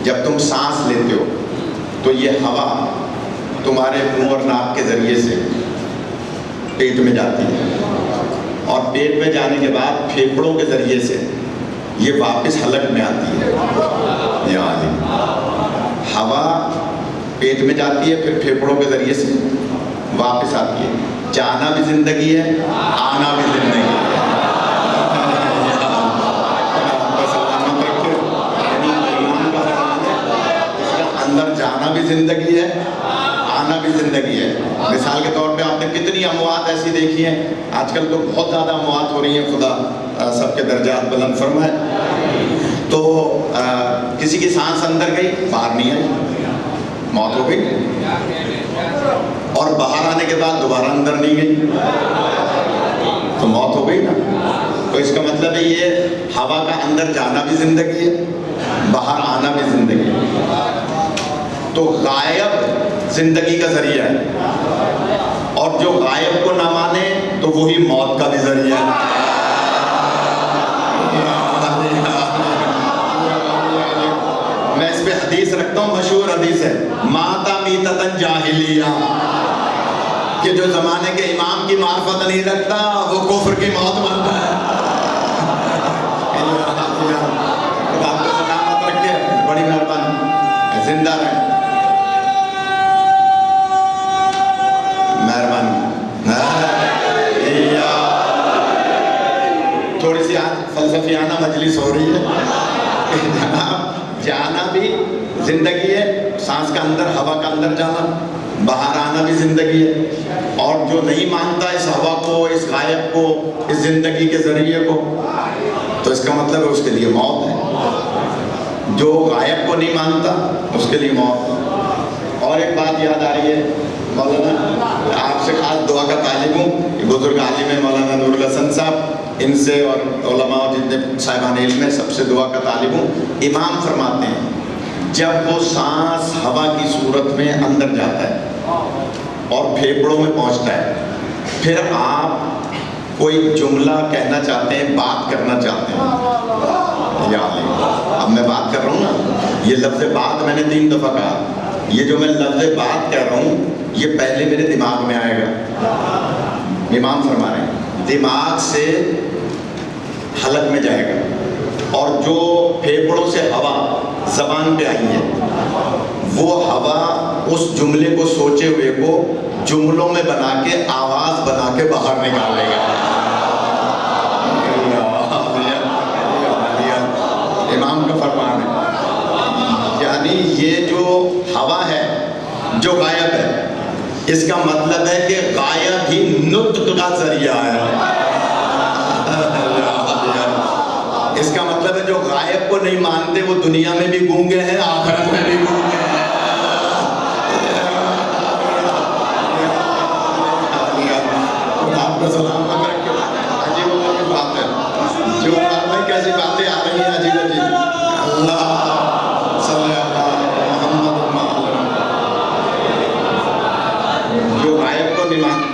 جب تم سانس لیتے ہو تو یہ ہوا تمہارے منہ اور ناک کے ذریعے سے پیٹ میں جاتی ہے, اور پیٹ میں جانے کے بعد پھیپھڑوں کے ذریعے سے یہ واپس حلق میں آتی ہے. یعنی ہوا پیٹ میں جاتی ہے, پھر پھیپھڑوں کے ذریعے سے واپس آتی ہے. جانا بھی زندگی ہے, آنا بھی زندگی ہے. اندر جانا بھی زندگی ہے, آنا بھی زندگی ہے. مثال کے طور پہ آپ نے کتنی اموات ایسی دیکھی ہیں. آج کل تو بہت زیادہ اموات ہو رہی ہیں, خدا سب کے درجات بلند فرمائے. تو کسی کی سانس اندر گئی, باہر نہیں آئی, موت ہو گئی. اور باہر آنے کے بعد دوبارہ اندر نہیں گئی تو موت ہو گئی نا. تو اس کا مطلب ہے یہ ہوا کا اندر جانا بھی زندگی ہے, باہر آنا بھی زندگی ہے. تو غائب زندگی کا ذریعہ ہے, اور جو غائب کو نہ مانے تو وہی موت کا بھی ذریعہ ہے. میں اس پہ حدیث رکھتا ہوں, مشہور حدیث ہے, ماتا میتتن جاہلیہ, کہ جو زمانے کے امام کی معرفت نہیں رکھتا وہ کفر کی موت مرتا ہے. ہے کہ جناب جانا بھی زندگی ہے، سانس کا اندر، ہوا کا اندر جانا، باہر آنا بھی زندگی ہے، اور جو نہیں مانتا اس ہوا کو، اس غائب کو، اس زندگی کے ذریعے کو، تو اس کا مطلب ہے اس کے لیے موت ہے۔ جو غائب کو نہیں مانتا اس کے لیے موت ہے۔ اور ایک بات یاد آ رہی ہے مولانا، آپ سے خاص دعا کا طالب ہوں، بزرگ عالم ہے مولانا نور الحسن صاحب، ان سے اور علماء جتنے صاحبان علم ہیں سب سے دعا کا طالب ہوں۔ امام فرماتے ہیں جب وہ سانس ہوا کی صورت میں اندر جاتا ہے اور پھیپھڑوں میں پہنچتا ہے، پھر آپ کوئی جملہ کہنا چاہتے ہیں، بات کرنا چاہتے ہیں، یا علی اب میں بات کر رہا ہوں نا، یہ لفظ بات میں نے 3 دفعہ کہا، یہ جو میں لفظ بات کہہ رہا ہوں یہ پہلے میرے دماغ میں آئے گا، امام فرما رہے ہیں دماغ سے حلق میں جائے گا، اور جو پھیپھڑوں سے ہوا زبان پہ آئی ہے وہ ہوا اس جملے کو سوچے ہوئے کو جملوں میں بنا کے آواز بنا کے باہر نکالے گا۔ امام کا فرمان ہے، یعنی یہ جو ہوا ہے جو غائب ہے، اس کا مطلب ہے کہ غائب ہی نطق کا ذریعہ ہے۔ اس کا مطلب ہے جو غائب کو نہیں مانتے وہ دنیا میں بھی گونگے ہیں، آخرت میں بھی گونگے ہیں۔ آپ کو سلامت رکھے۔ عجیب کی بات ہے، جو میں کیسی باتیں آ رہی ہیں عجیب عجیب۔ اللہ صلی اللہ محمد معلوم، جو غائب کو نہیں مانتے،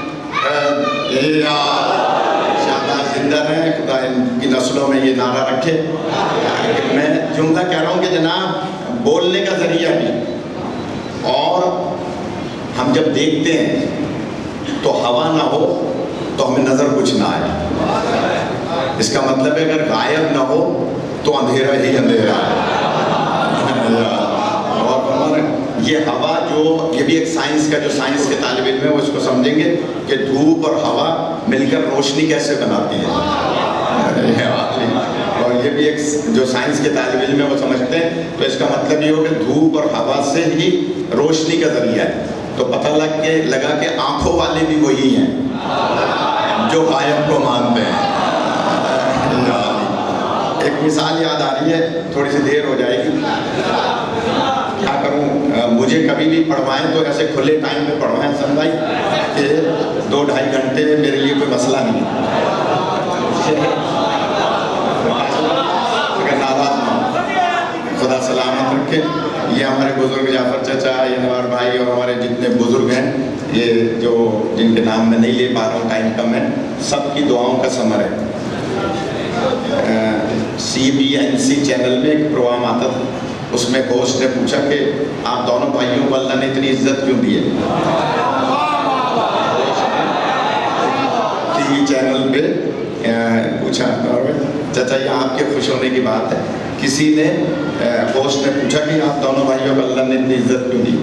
زندہ رہیں، خدا ان کی نسلوں میں یہ نعرہ رکھے۔ میں جملہ کہہ رہا ہوں کہ جناب بولنے کا ذریعہ بھی، اور ہم جب دیکھتے ہیں تو ہوا نہ ہو تو ہمیں نظر کچھ نہ آئے، اس کا مطلب ہے اگر غائب نہ ہو تو اندھیرا ہی اندھیرا ہے۔ اور یہ ہوا جو، یہ بھی ایک سائنس کا، جو سائنس کے طالب علم ہے وہ اس کو سمجھیں گے کہ دھوپ اور ہوا مل کر روشنی کیسے بناتی ہے، اور یہ بھی ایک جو سائنس کے طالب علم ہے وہ سمجھتے ہیں، تو اس کا مطلب یہ ہو کہ دھوپ اور ہوا سے ہی روشنی کا ذریعہ ہے، تو پتہ لگا کہ آنکھوں والے بھی وہی ہیں جو غائب کو مانتے ہیں۔ ایک مثال یاد آ رہی ہے، تھوڑی سی دیر ہو جائے گی، کیا کروں، مجھے کبھی بھی پڑھوائیں تو ایسے کھلے ٹائم پہ پڑھوائیں حسن بھائی، کہ 2-2.5 گھنٹے میرے لیے کوئی مسئلہ نہیں ہے، اگر ناراض نہ ہو، خدا سلامت رکھے۔ یہ ہمارے بزرگ جعفر چچا، یہ نوار بھائی اور ہمارے جتنے بزرگ ہیں، یہ جو جن کے نام میں نہیں لے پا رہا ہوں، ٹائم کم ہے، سب کی دعاؤں کا ثمر ہے۔ CBNC چینل میں ایک پروگرام آتا تھا، اس میں ہوسٹ نے پوچھا کہ آپ دونوں بھائیوں کو اللہ نے اتنی عزت کیوں دی ہے؟ ٹی وی چینل پہ پوچھا، چچا یہ آپ کے خوش ہونے کی بات ہے، کسی نے ہوسٹ نے پوچھا کہ آپ دونوں بھائیوں کو اللہ نے اتنی عزت کیوں دی؟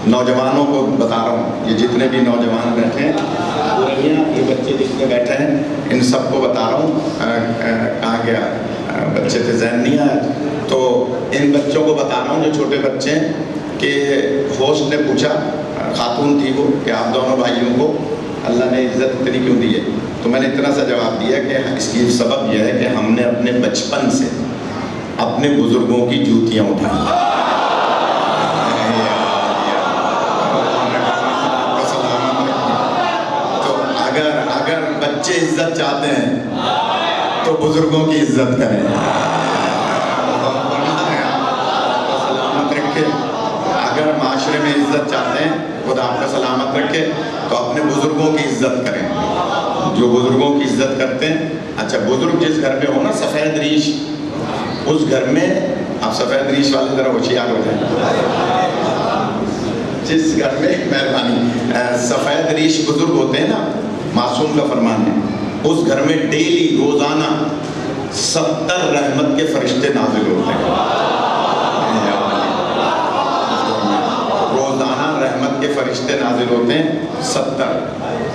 نوجوانوں کو بتا رہا ہوں، یہ جتنے بھی نوجوان بیٹھے ہیں، یہ بچے جتنے بیٹھے ہیں، ان سب کو بتا رہا ہوں، کہاں گیا بچے تھے ذہن نہیں آیا، تو ان بچوں کو بتا رہا ہوں جو چھوٹے بچے ہیں، کہ ہوسٹ نے پوچھا، خاتون تھی وہ، کہ آپ دونوں بھائیوں کو اللہ نے عزت اتنی کیوں دی ہے؟ تو میں نے اتنا سا جواب دیا کہ اس کی سبب یہ ہے کہ ہم نے اپنے بچپن سے اپنے بزرگوں کی جوتیاں اٹھائی۔ اگر بچے عزت چاہتے ہیں تو بزرگوں کی عزت کریں۔ سلامت رکھے، اگر معاشرے میں عزت چاہتے ہیں، خدا آپ کا سلامت رکھے، تو اپنے بزرگوں کی عزت کریں، جو بزرگوں کی عزت کرتے ہیں۔ اچھا، بزرگ جس گھر میں ہو نا سفید ریش، اس گھر میں آپ سفید ریش والے ذرا ہوشیار ہو جائیں، جس گھر میں، مہربانی، سفید ریش بزرگ ہوتے ہیں نا، معصوم کا فرمان ہے، اس گھر میں ڈیلی روزانہ 70 رحمت کے فرشتے نازل ہوتے ہیں، روزانہ رحمت کے فرشتے نازل ہوتے ہیں 70۔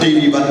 TV 1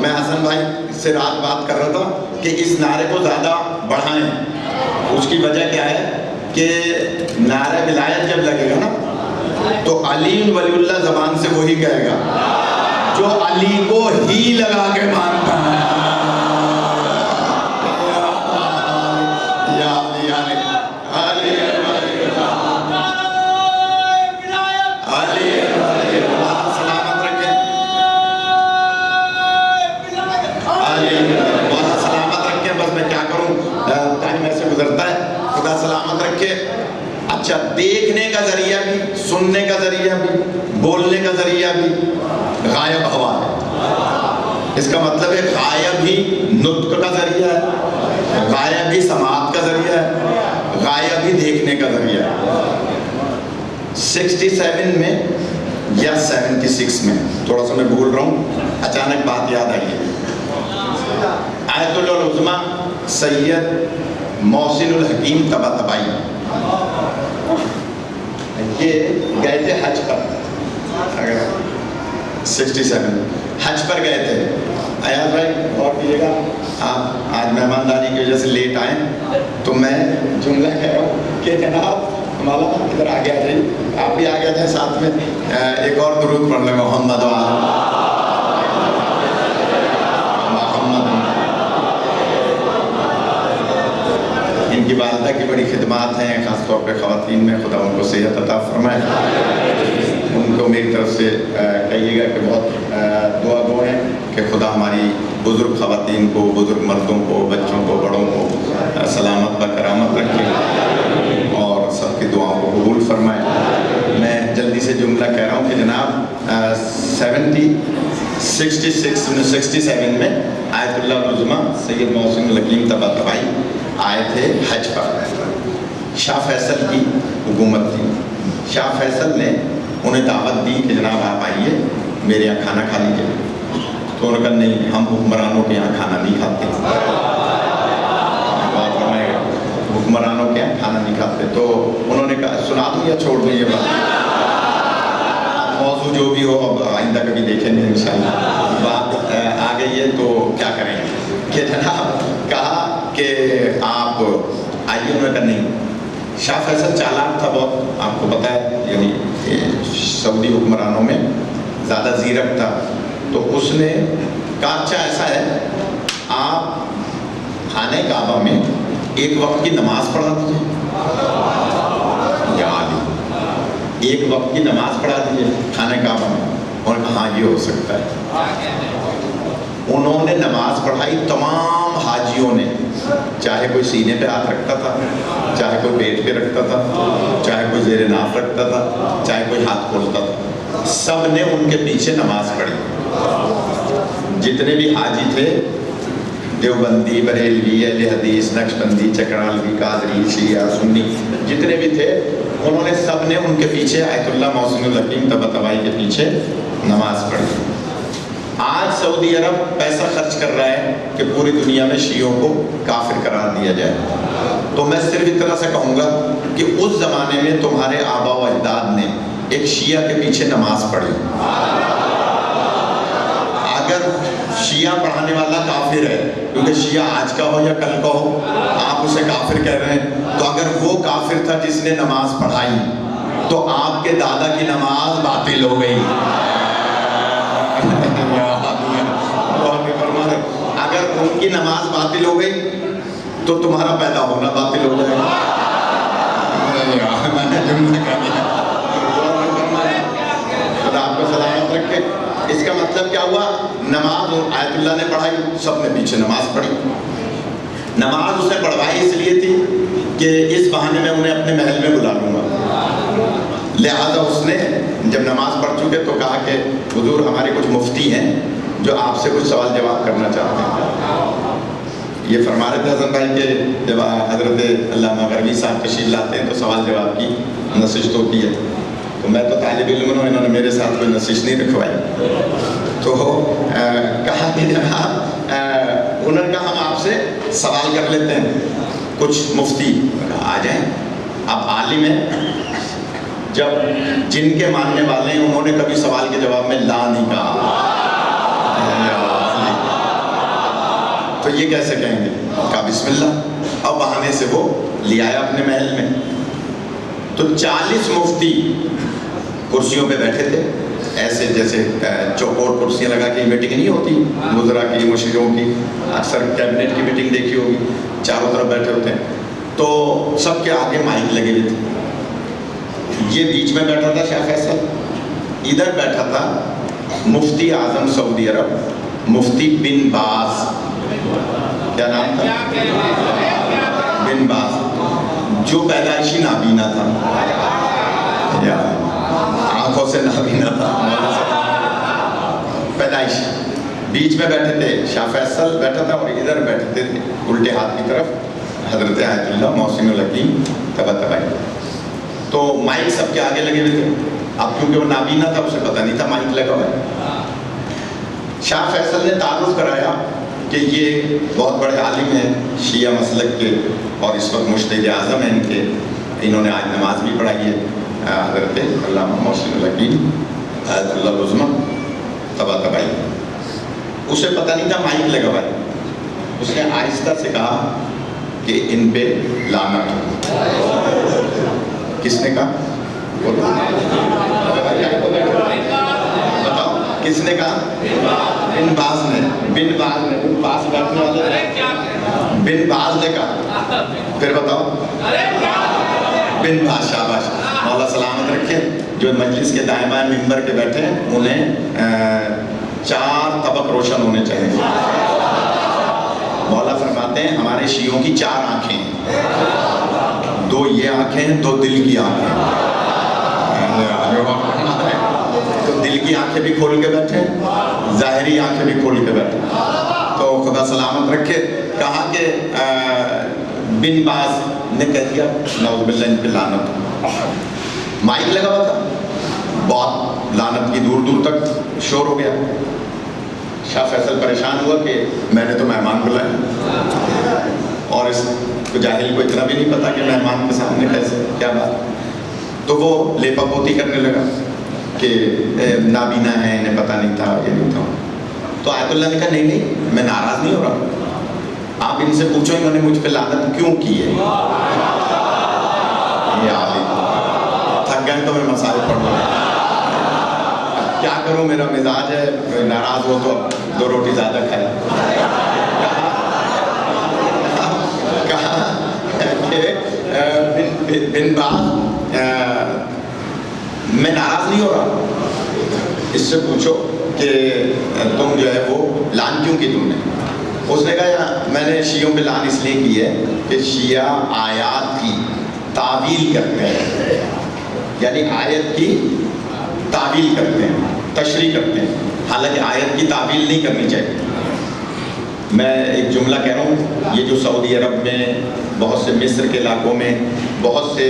میں حسن بھائی سے رات بات کر رہا تھا کہ اس نعرے کو زیادہ بڑھائیں. اس کی وجہ کیا ہے کہ نعرہ ولایت جب لگے گا نا تو علی ولی اللہ زبان سے وہی کہے گا جو علی کو ہی لگا کے مانتا ہے. سلامت رکھے. اچھا, دیکھنے کا ذریعہ بھی, سننے کا ذریعہ بھی, بولنے کا ذریعہ بھی غائب ہوا ہے. اس کا مطلب ہے غائب ہی نطق کا ذریعہ ہے, غائب ہی سماعت کا ذریعہ ہے, غائب ہی دیکھنے کا ذریعہ ہے. 67 میں یا 76 میں, تھوڑا سا میں بھول رہا ہوں, اچانک بات یاد آئی ہے. آیت اللہ العظمہ سید محسن الحکیم طباطبائی یہ گئے تھے حج پر, 67 حج پر گئے تھے. ایاز بھائی غور کیجیے گا, آپ آج مہمانداری کی وجہ سے لیٹ آئیں تو میں جملہ کہہ رہا ہوں کہ جناب مولانا ادھر آگے آ جائیے, آپ بھی آگے تھے ساتھ میں. ایک اور درود پڑھ لیں, محمد ان کی والدہ کی بڑی خدمات ہیں, خاص طور پہ خواتین میں, خدا ان کو صحت عطا فرمائے. ان کو میری طرف سے کہیے گا کہ بہت دعا گو ہیں کہ خدا ہماری بزرگ خواتین کو, بزرگ مردوں کو, بچوں کو, بڑوں کو سلامت و کرامت رکھے اور سب کی دعاؤں کو قبول فرمائے. میں جلدی سے جملہ کہہ رہا ہوں کہ جناب 67 میں آیت اللہ العظمہ سید محسن الحکیم طباطبائی آئے تھے حج پر. شاہ فیصل کی حکومت تھی. شاہ فیصل نے انہیں دعوت دی کہ جناب آپ آئیے میرے یہاں کھانا کھا لیجیے. تو انہوں نے کہا نہیں, ہم حکمرانوں کے یہاں کھانا نہیں کھاتے. حکمرانوں کے یہاں کھانا نہیں کھاتے. تو انہوں نے کہا سنا دوں یا چھوڑ دوں یہ بات, موضوع جو بھی ہو اب آئندہ کبھی دیکھیں گے انشاءاللہ. بات آ گئی ہے تو کیا کریں کہ جناب کہا کہ آپ آئیے. انہوں نے کہا نہیں. شاہ فیصل چالاک تھا بہت, آپ کو پتہ ہے, یعنی سعودی حکمرانوں میں زیادہ زیرک تھا. تو اس نے کہا اچھا ایسا ہے, آپ خانہ کعبہ میں ایک وقت کی نماز پڑھا دیجیے. یا علی, ایک وقت کی نماز پڑھا دیجیے خانہ کعبہ میں. اور ہاں یہ ہو سکتا ہے. انہوں نے نماز پڑھائی. تمام حاجیوں نے, چاہے کوئی سینے پہ ہاتھ رکھتا تھا, چاہے کوئی پیٹ پہ رکھتا تھا, چاہے کوئی زیر ناف رکھتا تھا, چاہے کوئی ہاتھ کھولتا تھا, سب نے ان کے پیچھے نماز پڑھی. جتنے بھی حاجی تھے, دیوبندی, بریلوی, اہل حدیث, نقشبندی, چکرالوی, قادری, شیعہ, سنی, جتنے بھی تھے, انہوں نے سب نے ان کے پیچھے آیت اللہ محسن الحکیم طباطبائی کے پیچھے نماز پڑھی. آج سعودی عرب پیسہ خرچ کر رہا ہے کہ پوری دنیا میں شیعوں کو کافر قرار دیا جائے. تو میں صرف اتنا سے کہوں گا کہ اس زمانے میں تمہارے آبا و اجداد نے ایک شیعہ کے پیچھے نماز پڑھی. اگر شیعہ پڑھانے والا کافر ہے, کیونکہ شیعہ آج کا ہو یا کل کا ہو آپ اسے کافر کہہ رہے ہیں, تو اگر وہ کافر تھا جس نے نماز پڑھائی تو آپ کے دادا کی نماز باطل ہو گئی. اگر ان کی نماز باطل ہو گئی تو تمہارا پیدا ہونا باطل ہو جائے گا. خدا آپ کو سلامت رکھے. اس کا مطلب کیا ہوا, نماز آیت اللہ نے پڑھائی, سب نے پیچھے نماز پڑھی. نماز اس نے پڑھوائی اس لیے تھی کہ اس بہانے میں انہیں اپنے محل میں بلا لوں گا. لہذا اس نے جب نماز پڑھ چکے تو کہا کہ حضور ہمارے کچھ مفتی ہیں جو آپ سے کچھ سوال جواب کرنا چاہتے ہیں. یہ فرما رہے تھے حسن بھائی کہ جب حضرت علامہ غربی صاحب تشریف لاتے ہیں تو سوال جواب کی نشست ہوتی ہے. تو میں تو طالب علم ہوں, انہوں نے میرے ساتھ کوئی نشست نہیں رکھوائی. تو کہا کہ جناب انہوں نے کہا ہم آپ سے سوال کر لیتے ہیں کچھ مفتی آ جائیں، آپ عالم ہیں، جب جن کے ماننے والے ہیں انہوں نے کبھی سوال کے جواب میں لا نہیں کہا، تو یہ کیسے کہیں گے؟ کہا بسم اللہ، اور بہانے سے وہ لے آیا اپنے محل میں۔ تو 40 مفتی کرسیوں پہ بیٹھے تھے، ایسے جیسے چوکور کرسیاں لگا کے میٹنگ نہیں ہوتی وزراء کی، مشیروں کی، اکثر کیبنٹ کی میٹنگ دیکھی ہوگی، چاروں طرف بیٹھے ہوتے ہیں، تو سب کے آگے مائک لگے ہوئے تھے۔ یہ بیچ میں بیٹھا تھا شاہ فیصل، ادھر بیٹھا تھا مفتی اعظم سعودی عرب مفتی بن باز، کیا نام تھا؟ بن باز، جو پیدائشی نابینا تھا، یا آنکھوں سے نابینا تھا، پیدائشی۔ بیچ میں بیٹھے تھے شاہ فیصل بیٹھا تھا، اور ادھر بیٹھے تھے الٹے ہاتھ کی طرف حضرت آیت اللہ محسن الحکیم طباطبائی۔ تو مائک سب کے آگے لگے ہوئے تھے، اب کیونکہ وہ نابینا تھا اسے پتہ نہیں تھا مائک لگا ہوا ہے۔ شاہ فیصل نے تعارف کرایا کہ یہ بہت بڑے عالم ہیں شیعہ مسلک کے، اور اس وقت مجتہد اعظم ہیں ان کے، انہوں نے آج نماز بھی پڑھائی ہے، حضرت علامہ محسن الحکیم آیت اللہ العظمی طباطبائی۔ اسے پتہ نہیں تھا مائک لگا ہوا ہے، اس نے آہستہ سے کہا کہ ان پہ لعنت ہو۔ کس نے کہا؟ بتاؤ کس نے کہا؟ بن باز نے۔ بن باز نے، بن باز بیٹھنے والے بن باز نے کہا، پھر بتاؤ بن باز، شاباش، مولا سلامت رکھے۔ جو مجلس کے دائیں بائیں ممبر کے بیٹھے ہیں انہیں 4 طبق روشن ہونے چاہیے۔ مولا فرماتے ہیں ہمارے شیعوں کی 4 آنکھیں ہیں، 2 یہ آنکھیں ہیں، 2 دل کی آنکھیں ہیں۔ تو دل کی آنکھیں بھی کھول کے بیٹھے، ظاہری آنکھیں بھی کھول کے بیٹھے۔ تو خدا سلامت رکھے۔ کہا کہ بن باز نے کہہ دیا نعوذ باللہ ان پہ لعنت۔ مائک لگا ہوا تھا، بہت لعنت کی دور دور تک شور ہو گیا۔ شاہ فیصل پریشان ہوا کہ میں نے تو مہمان بلایا، اور اس جاہل کو اتنا بھی نہیں پتا کہ مہمان کے سامنے کیسے کیا بات۔ تو وہ لیپا پوتی کرنے لگا کہ نابینا ہے، انہیں پتہ نہیں تھا، یہ نہیں تھا۔ تو آیت اللہ نے کہا نہیں نہیں، میں ناراض نہیں ہو رہا، آپ ان سے پوچھو انہوں نے مجھ پہ لعنت کیوں کی ہے۔ یہ عالم تھک گئے تو میں مسائل پڑھ رہا ہوں، کیا کروں، میرا مزاج ہے، ناراض ہو تو 2 روٹی زیادہ کھائے۔ کہا کہ بن باز میں ناراض نہیں ہو رہا، اس سے پوچھو کہ تم جو ہے وہ لعن کیوں کی تم نے۔ اس نے کہا میں نے شیعوں پہ لعن اس لیے کی ہے کہ شیعہ آیات کی تعویل کرتے ہیں، یعنی آیت کی تعویل کرتے ہیں، تشریح کرتے ہیں، حالانکہ آیت کی تعویل نہیں کرنی چاہیے۔ میں ایک جملہ کہہ رہا ہوں، یہ جو سعودی عرب میں، بہت سے مصر کے علاقوں میں، بہت سے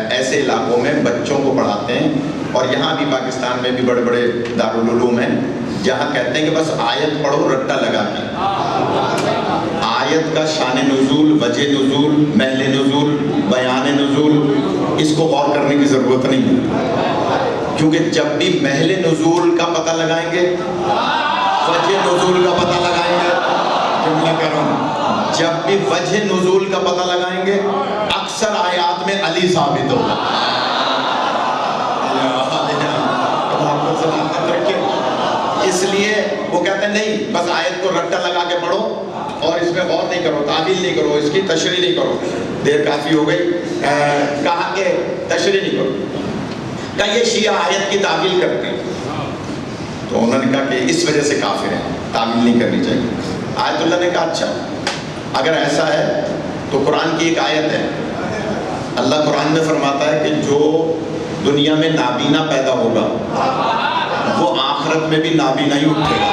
ایسے علاقوں میں بچوں کو پڑھاتے ہیں، اور یہاں بھی پاکستان میں بھی بڑے بڑے دارالعلوم ہیں جہاں کہتے ہیں کہ بس آیت پڑھو رٹا لگا کے، آیت کا شان نزول، وجہ نزول، محل نزول، بیان نزول، اس کو غور کرنے کی ضرورت نہیں ہے، کیونکہ جب بھی محل نزول کا پتہ لگائیں گے، وجہ نزول کا پتہ لگائیں گے، جملہ کہہ رہا ہوں، جب بھی وجہ نزول کا پتہ لگائیں گے اکثر آیات میں علی ثابت ہوگا۔ اس لیے وہ کہتے ہیں نہیں، بس آیت کو رٹا لگا کے پڑھو اور اس میں غور نہیں کرو، تعویل نہیں کرو، اس کی تشریح نہیں کرو۔ دیر کافی ہو گئی، کہا کہ تشریح نہیں کرو، کہا یہ شیعہ آیت کی تعویل کرتے ہیں۔ تو انہوں نے کہا کہ اس وجہ سے کافر ہیں، تعویل نہیں کرنی چاہیے۔ آیت اللہ نے کہا اچھا اگر ایسا ہے تو قرآن کی ایک آیت ہے، اللہ قرآن میں فرماتا ہے کہ جو دنیا میں نابینا پیدا ہوگا وہ آخرت میں بھی نابینا ہی اٹھے گا۔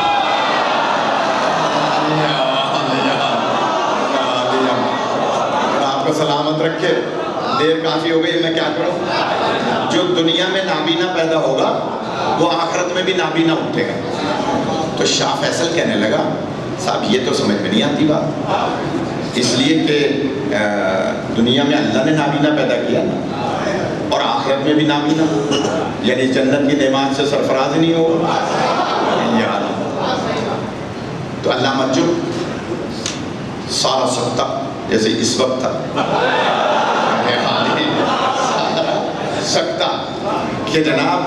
آپ کو سلامت رکھے، دیر کافی ہو گئی، میں کیا کروں؟ جو دنیا میں نابینا پیدا ہوگا وہ آخرت میں بھی نابینا اٹھے گا۔ تو شاہ فیصل کہنے لگا صاحب یہ تو سمجھ میں نہیں آتی بات، اس لیے کہ دنیا میں اللہ نے نابینا پیدا کیا نا، اور آخرت میں بھی نابینا، یعنی جنت کی نعمات سے سرفراز نہیں ہوگا. تو علامہ چپ سارا سکتا جیسے اس وقت تھا سکتا کہ جناب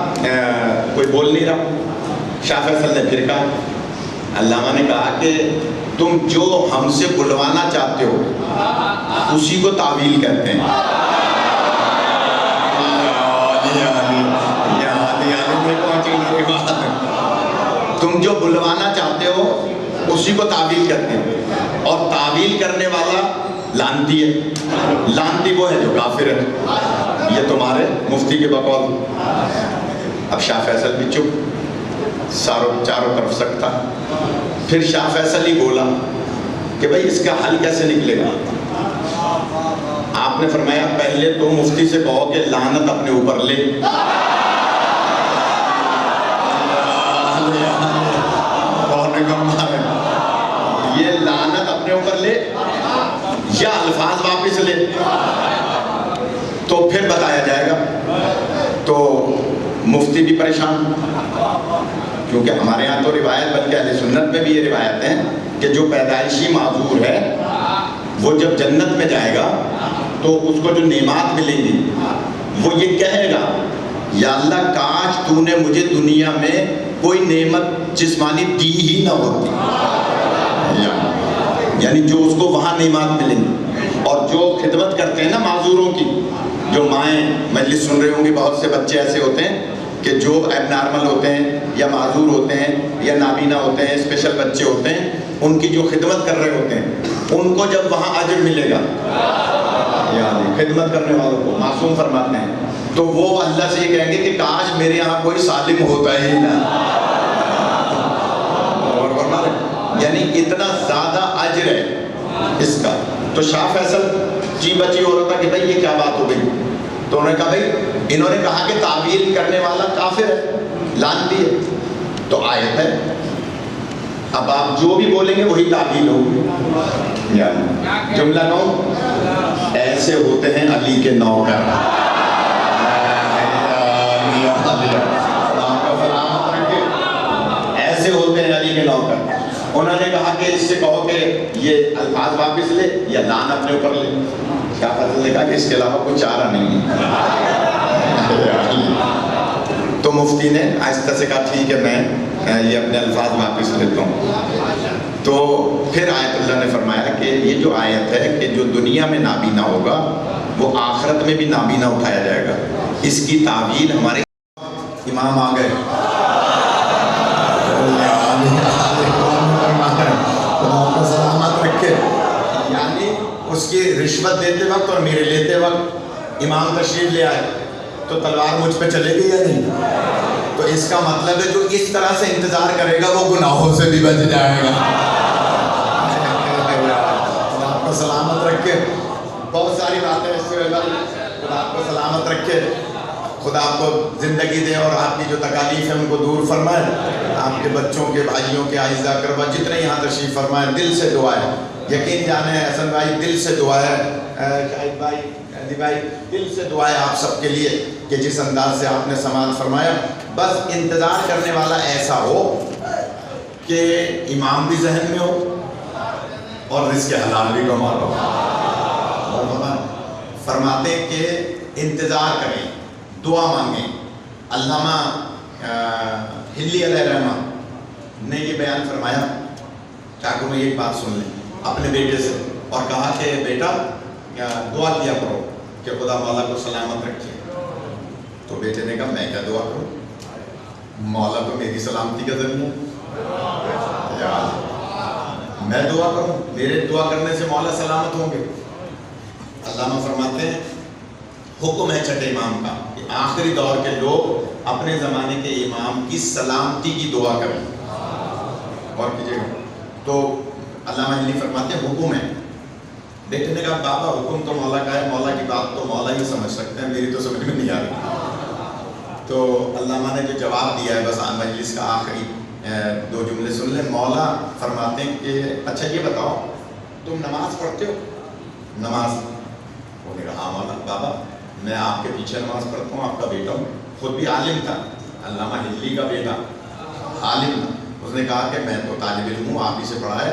کوئی بول نہیں رہا. شاہ فیصل نے پھر کہا، علامہ نے کہا کہ تم جو ہم سے بلوانا چاہتے ہو اسی کو تعویل کرتے ہیں. تم جو بلوانا چاہتے ہو اسی کو تعویل کرتے ہیں، اور تعویل کرنے والا لعنتی ہے. لعنتی وہ ہے جو کافر ہے. یہ تمہارے مفتی کے بقول. اب شاہ فیصل بھی چپ، چاروں طرف سکتا. پھر شاہ فیصل ہی بولا کہ بھائی اس کا حل کیسے نکلے گا. آپ نے فرمایا پہلے تو مفتی سے کہو کہ لعنت اپنے اوپر لے. یہ لعنت اپنے اوپر لے یا الفاظ واپس لے تو پھر بتایا جائے گا. تو مفتی بھی پریشان، کیونکہ ہمارے یہاں تو روایت، بلکہ اہل سنت میں بھی یہ روایت ہیں کہ جو پیدائشی معذور ہے وہ جب جنت میں جائے گا تو اس کو جو نعمات ملیں گی وہ یہ کہے گا، یا اللہ کاش تو نے مجھے دنیا میں کوئی نعمت جسمانی دی ہی نہ ہوتی. یعنی جو اس کو وہاں نعمات ملیں گی. اور جو خدمت کرتے ہیں نا معذوروں کی، جو مائیں مجلس سن رہے ہوں گے، بہت سے بچے ایسے ہوتے ہیں کہ جو ایب نارمل ہوتے ہیں یا معذور ہوتے ہیں یا نابینا ہوتے ہیں، اسپیشل بچے ہوتے ہیں، ان کی جو خدمت کر رہے ہوتے ہیں ان کو جب وہاں اجر ملے گا، یعنی خدمت کرنے والوں کو معصوم فرماتے ہیں، تو وہ اللہ سے یہ کہیں گے کہ کاش میرے یہاں کوئی سالم ہوتا ہی نہ. یعنی اتنا زیادہ اجر ہے اس کا. تو شاہ فیصل جی بچی ہو رہا تھا کہ بھائی یہ کیا بات ہو گئی. تو انہوں نے کہا بھائی انہوں نے کہا کہ تعویل کرنے والا کافر ہے، لعنتی ہے. تو آیت ہے، اب آپ جو بھی بولیں گے وہی تعویل ہوگی. جملہ کہوں، ایسے ہوتے ہیں علی کے نوکر. ایسے ہوتے ہیں علی کے نوکر. انہوں نے کہا کہ اس سے کہو کہ یہ الفاظ واپس لے یا لعن اپنے اوپر لے. شاہ فیصل نے کہا کہ اس کے علاوہ کوئی چارہ نہیں ہے. تو مفتی نے آہستہ سے کہا ٹھیک ہے میں یہ اپنے الفاظ واپس لیتا ہوں. تو پھر آیت اللہ نے فرمایا کہ یہ جو آیت ہے کہ جو دنیا میں نابینا ہوگا وہ آخرت میں بھی نابینا اٹھایا جائے گا. اس کی تعویل ہمارے امام آ گئے. سلامت رکھے. یعنی اس کی رشوت دیتے وقت اور میرے لیتے وقت امام تشریف لے آئے تو تلوار مجھ پہ چلے گی یا نہیں؟ تو اس کا مطلب ہے جو اس طرح سے انتظار کرے گا وہ گناہوں سے بھی بچ جائے گا. خدا آپ کو سلامت رکھے. بہت ساری باتیں اس سے خدا آپ کو سلامت رکھے. خدا آپ کو زندگی دے اور آپ کی جو تکالیف ہیں ان کو دور فرمائے. آپ کے بچوں کے، بھائیوں کے، اعزاء اقربا جتنے یہاں تشریف فرمائے، دل سے دعا ہے. یقین جانے حسن بھائی دل سے دعا ہے، شاہد بھائی، علی بھائی دل سے دعا ہے آپ سب کے لیے کہ جس انداز سے آپ نے سماعت فرمایا. بس انتظار کرنے والا ایسا ہو کہ امام بھی ذہن میں ہو اور رزق حلال بھی کما ہو. فرماتے ہیں کہ انتظار کریں، دعا مانگیں. علامہ ہلی علیہ رحمہ نے یہ بیان فرمایا، چاہوں میں ایک بات سن لیں اپنے بیٹے سے، اور کہا کہ بیٹا دعا کیا کرو کہ خدا مولا کو سلامت رکھے. تو بیٹے نے کہا میں کیا دعا کروں، مولا تو میری سلامتی کا ذریعہ، میں دعا کروں، میرے دعا کرنے سے مولا سلامت ہوں گے. علامہ فرماتے ہیں حکم ہے چھٹے امام کا کہ آخری دور کے لوگ اپنے زمانے کے امام کی سلامتی کی دعا کریں. اور کیجیے گا. تو علامہ ہلی فرماتے ہیں حکم ہے. بیٹے نے کہا بابا حکم تو مولا کا ہے، مولا کی بات تو مولا ہی سمجھ سکتے ہیں، میری تو سمجھ میں نہیں آ رہی. تو علامہ نے جو جواب دیا ہے بس مجلس کا آخری دو جملے سن لیں. مولا فرماتے ہیں کہ اچھا یہ بتاؤ تم نماز پڑھتے ہو؟ نماز. وہ نے کہا ہاں مولا بابا میں آپ کے پیچھے نماز پڑھتا ہوں, آپ کا بیٹا ہوں. خود بھی عالم تھا, علامہ ہلی کا بیٹا عالم تھا. اس نے کہا کہ میں تو طالب علم ہوں, آپ ہی سے پڑھا ہے,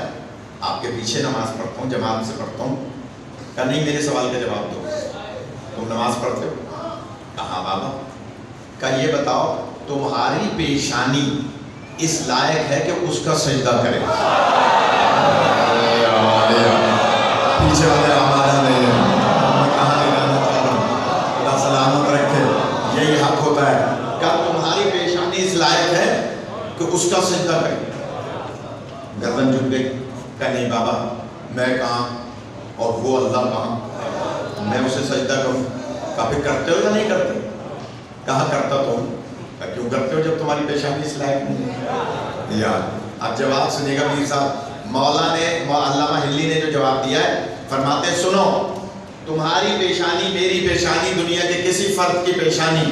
آپ کے پیچھے نماز پڑھتا ہوں, جماعت سے پڑھتا ہوں. کہا نہیں میرے سوال کا جواب دو, تم نماز پڑھتے ہو؟ کہا بابا. کہا یہ بتاؤ تمہاری پیشانی اس لائق ہے کہ اس کا سجدہ کرے؟ پیچھے والے آمادہ نہیں ہے, میں کہاں لے جانا چاہ رہا ہوں, خدا سلامت رکھے, یہی حق ہوتا ہے. کہا تمہاری پیشانی اس لائق ہے کہ اس کا سجدہ کرے؟ گردن جھک گئی. کہا نہیں بابا میں کہاں اور وہ اللہ کہاں, میں اسے سجدہ کروں. کہا پھر کرتے ہو یا نہیں کرتے؟ کہا کرتا تو ہوں. کہا کیوں کرتے ہو جب تمہاری پیشانی اس لائق نہیں؟ یار اب جواب سنیے گا میر صاحب. مولا نے, علامہ ہلی نے جو جواب دیا ہے, فرماتے ہیں سنو تمہاری پیشانی میری پیشانی دنیا کے کسی فرد کی پیشانی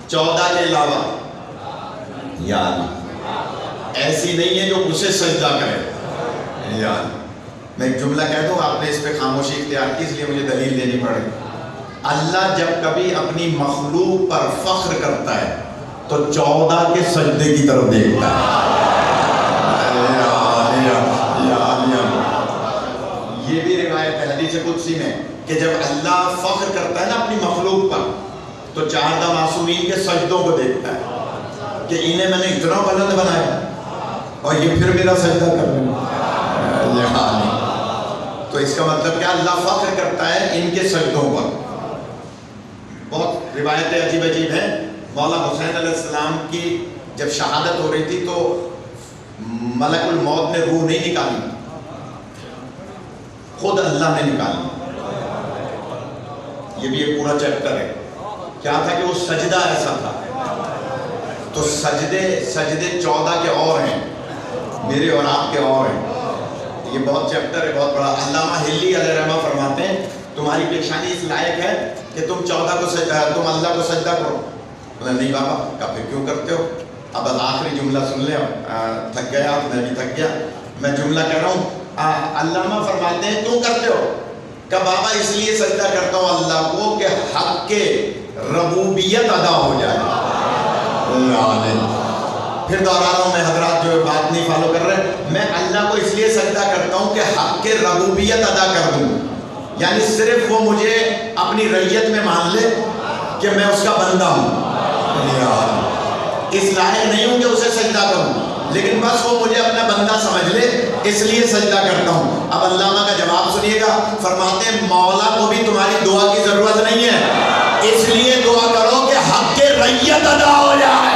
14 کے علاوہ یار ایسی نہیں ہے جو اسے سجدہ کرے. یار میں ایک جملہ کہہ دوں, آپ نے اس پہ خاموشی اختیار کی اس لیے مجھے دلیل دینی پڑے. اللہ جب کبھی اپنی مخلوق پر فخر کرتا ہے تو 14 کے سجدے کی طرف دیکھتا ہے. یہ بھی روایت ہے حدیث قدسی میں کہ جب اللہ فخر کرتا ہے نا اپنی مخلوق پر تو 14 معصومین کے سجدوں کو دیکھتا ہے کہ انہیں میں نے اتنا بلند بنایا اور یہ پھر میرا سجدہ کر رہے ہیں. یہ حال ہے. تو اس کا مطلب کیا, اللہ فخر کرتا ہے ان کے سجدوں پر. بہت روایتیں عجیب عجیب ہیں. مولا حسین علیہ السلام کی جب شہادت ہو رہی تھی تو ملک الموت نے روح نہیں نکالی, خود اللہ نے نکالی. یہ بھی ایک پورا چیپٹر ہے. کیا تھا کہ وہ سجدہ ایسا تھا. تو سجدے 14 کے اور ہیں, میرے اور آپ کے اور ہیں. یہ بہت چیپٹر ہے, بہت بڑا. علامہ ہلی علیہ رحمہ فرماتے ہیں تمہاری پیشانی اس لائق ہے کہ تم 14 کو تم اللہ کو سجدہ کرو. نہیں بابا. کہا پھر کیوں کرتے ہو؟ اب آخری جملہ سن لیں, تھک گیا آپ, میں بھی تھک گیا, میں جملہ کہہ رہا ہوں. علامہ فرماتے ہیں کیوں کرتے ہو؟ کہ بابا اس لیے سجدہ کرتا ہوں اللہ کو کہ حق کے ربوبیت ادا ہو جائے. پھر دوہرا رہا ہوں میں, حضرات جو بات نہیں فالو کر رہے, میں اللہ کو اس لیے سجدہ کرتا ہوں کہ حق کے ربوبیت ادا کر دوں. یعنی صرف وہ مجھے اپنی رعیت میں مان لے کہ میں اس کا بندہ ہوں. اس لائق نہیں ہوں کہ اسے سجدہ کروں, لیکن بس وہ مجھے اپنا بندہ سمجھ لے, اس لیے سجدہ کرتا ہوں. اب علامہ کا جواب سنیے گا. فرماتے ہیں مولا کو بھی تمہاری دعا کی ضرورت نہیں ہے, اس لیے دعا کرو کہ حق کے رعیت ادا ہو جائے.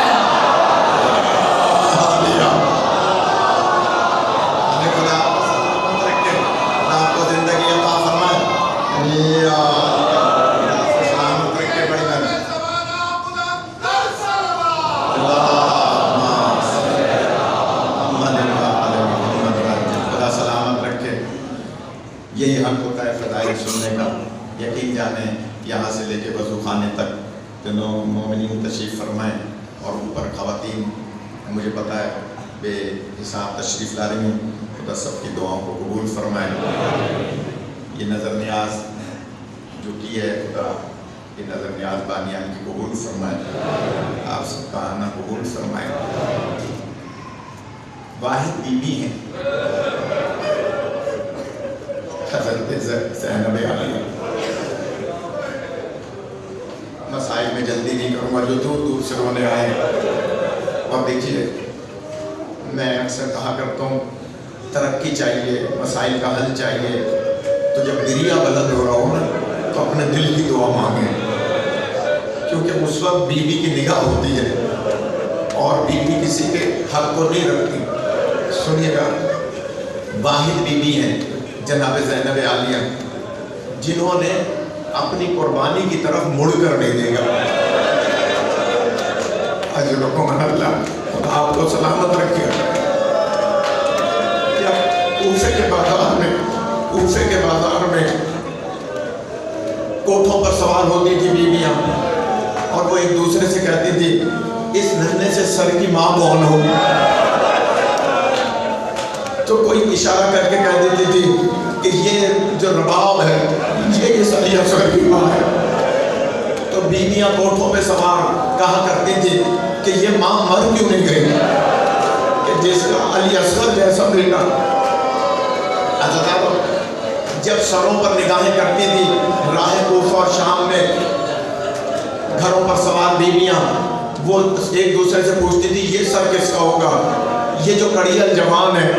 آپ کو زندگی عطا فرمائے. سلامت رکھے بڑی بہن. یہی حق ہوتا ہے فضائل سننے کا. یقین جانیں یہاں سے لے کے وضو خانے تک تینوں مومنین تشریف فرمائیں, اور اوپر خواتین مجھے پتہ ہے بے حساب تشریف لا رہی ہوں. خدا سب کی دعاؤں کو قبول فرمائے. یہ نظر نیاز جو کی ہے خدا یہ نظر نیاز بانیان کی قبول فرمائے, آپ سب کا آنا قبول فرمائے. واحد بیوی ہیں حضرت زینب عالیہ. مسائل میں جلدی نہیں کروں گا, جو دور دور سے رونے آئے. اور دیکھیے میں اکثر کہا کرتا ہوں ترقی چاہیے, مسائل کا حل چاہیے, تو جب دریا بلند ہو رہا ہو نا تو اپنے دل کی دعا مانگیں, کیونکہ اس وقت بیوی کی نگاہ ہوتی ہے اور بیوی کسی کے حق کو نہیں رکھتی. سنیے گا, واحد بیوی ہیں جناب زینب عالیہ, جنہوں نے اپنی قربانی کی طرف مڑ کر نہیں دیکھا. اجرکم اللہ آپ کو سلامت رکھے. کوفے کے بازار میں کوٹھوں پر سوار ہوتی تھی بیویاں, اور وہ ایک دوسرے سے کہتی تھی اس ننھے سے سر کی ماں کون ہوگی. تو کوئی اشارہ کر کے کہہ دیتی تھی کہ یہ جو رباب ہے یہ اس علی اصغر کی ماں ہے. تو بیویاں کوٹھوں پہ سوار کہا کرتی تھی کہ یہ ماں مر کیوں نہیں گئی کہ جس کا علی اصغر جیسا بیٹا. جب سروں پر نگاہیں کرتی تھی راہ کوفہ اور شام میں گھروں پر سوار بیویاں وہ ایک دوسرے سے پوچھتی تھی یہ سر کس کا ہوگا, یہ جو کڑیل جوان ہے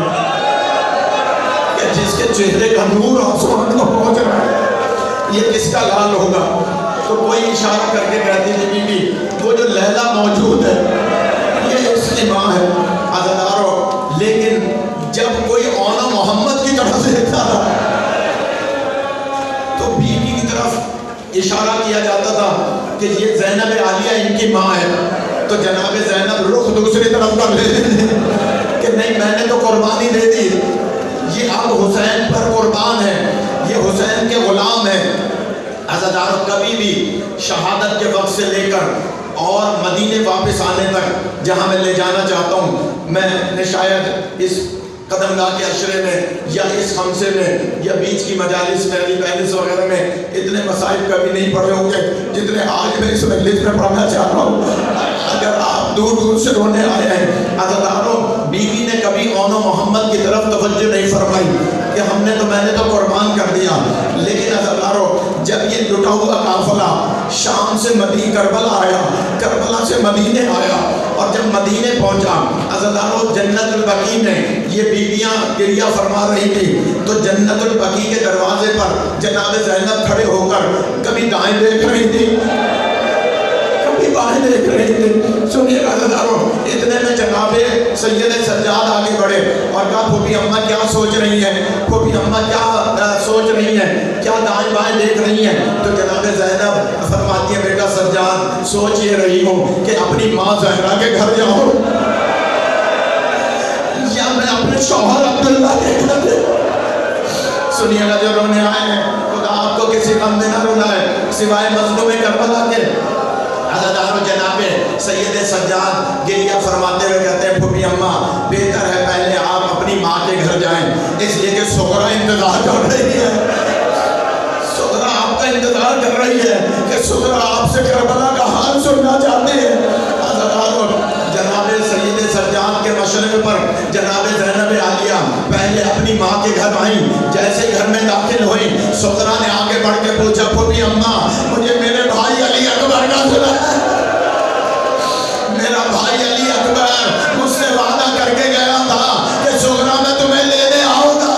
کہ جس کے چہرے کا نور آسمان کو پہنچ رہا ہے یہ کس کا لال ہوگا. تو کوئی اشارہ کر کے کہتی تھی بی بی وہ جو لیلا موجود ہے یہ اس کی ماں ہے. عزیزانو لیکن جب کوئی اونا محمد کی طرف دیکھتا تھا تو بیوی کی طرف اشارہ کیا جاتا تھا کہ یہ زینب عالیہ ان کی ماں ہے. تو جناب زینب رخ دوسری طرف کر لیتے تھے کہ نہیں میں نے تو قربانی دے دی, یہ اب حسین پر قربان ہے, یہ حسین کے غلام ہیں. عزیزانو کبھی بھی شہادت کے وقت سے لے کر اور مدینے واپس آنے تک جہاں میں لے جانا چاہتا ہوں, میں نے شاید اس قدم گاہ کے عشرے میں یا اس خمسے میں یا بیچ کی مجالس میں علی پیلس وغیرہ میں اتنے مصائب کبھی نہیں پڑھے ہوں گے جتنے آج میں اس مجلس میں پڑھنا چاہ رہا ہوں. اگر آپ دور دور سے رونے آئے ہیں عزیزانو بیوی نے کبھی اون محمد کی طرف توجہ نہیں فرمائی کہ ہم نے تو میں نے تو قربان کر دیا. لیکن عزیزانو جب یہ لٹا ہوا قافلہ شام سے کربلا آیا, کربلا سے مدینے آیا اور جب مدینے پہنچا عزیزانو جنت البقیع میں یہ بیویاں گریہ فرما رہی تھی تو جنت البقیع کے دروازے پر جناب زینب کھڑے ہو کر کبھی دائیں دیکھ رہی تھی کبھی بائیں دیکھ رہی تھی. سنیے عزیزانو اتنے میں جناب سید سجاد آگے بڑھے اور کہا پھوپھی اماں کیا سوچ رہی ہیں, پھوپھی اماں کیا سوچ رہی ہیں, کیا دائیں بائیں دیکھ رہی ہیں. تو جناب زینب فرماتی ہے بیٹا سجاد سوچ یہ رہی ہوں کہ اپنی ماں زہرا کے گھر جاؤں یا میں اپنے شوہر عبداللہ کے گھر جاؤں. سنیے گا جو رونے آئے ہیں خدا آپ کو کسی غم میں نہ رونا ہے سوائے مظلوم کربلا کے. عزیزانو جناب سید سجاد گریہ فرماتے ہوئے کہتے ہیں پھوپھی اماں بہتر ہے پہلے آپ اپنی ماں کے گھر جائیں اس لیے کہ سغرا انتظار کر رہی ہے, سغرا آپ کا انتظار کر رہی ہے کہ سغرا آپ سے کربلا کا حال سننا چاہتی ہے. عزیزانو جناب سید سجاد کے مشرق پر جناب زینب عالیہ پہلے اپنی ماں کے گھر آئیں. جیسے گھر میں داخل ہوئی سغرا نے آگے بڑھ کے پوچھا پھوپھی اماں مجھے میرے بھائی علی اکبر کا سنا ہے, میرا بھائی علی اکبر مجھ سے وعدہ کر کے گیا تھا کہ سغرا میں تمہیں لینے آؤں گا.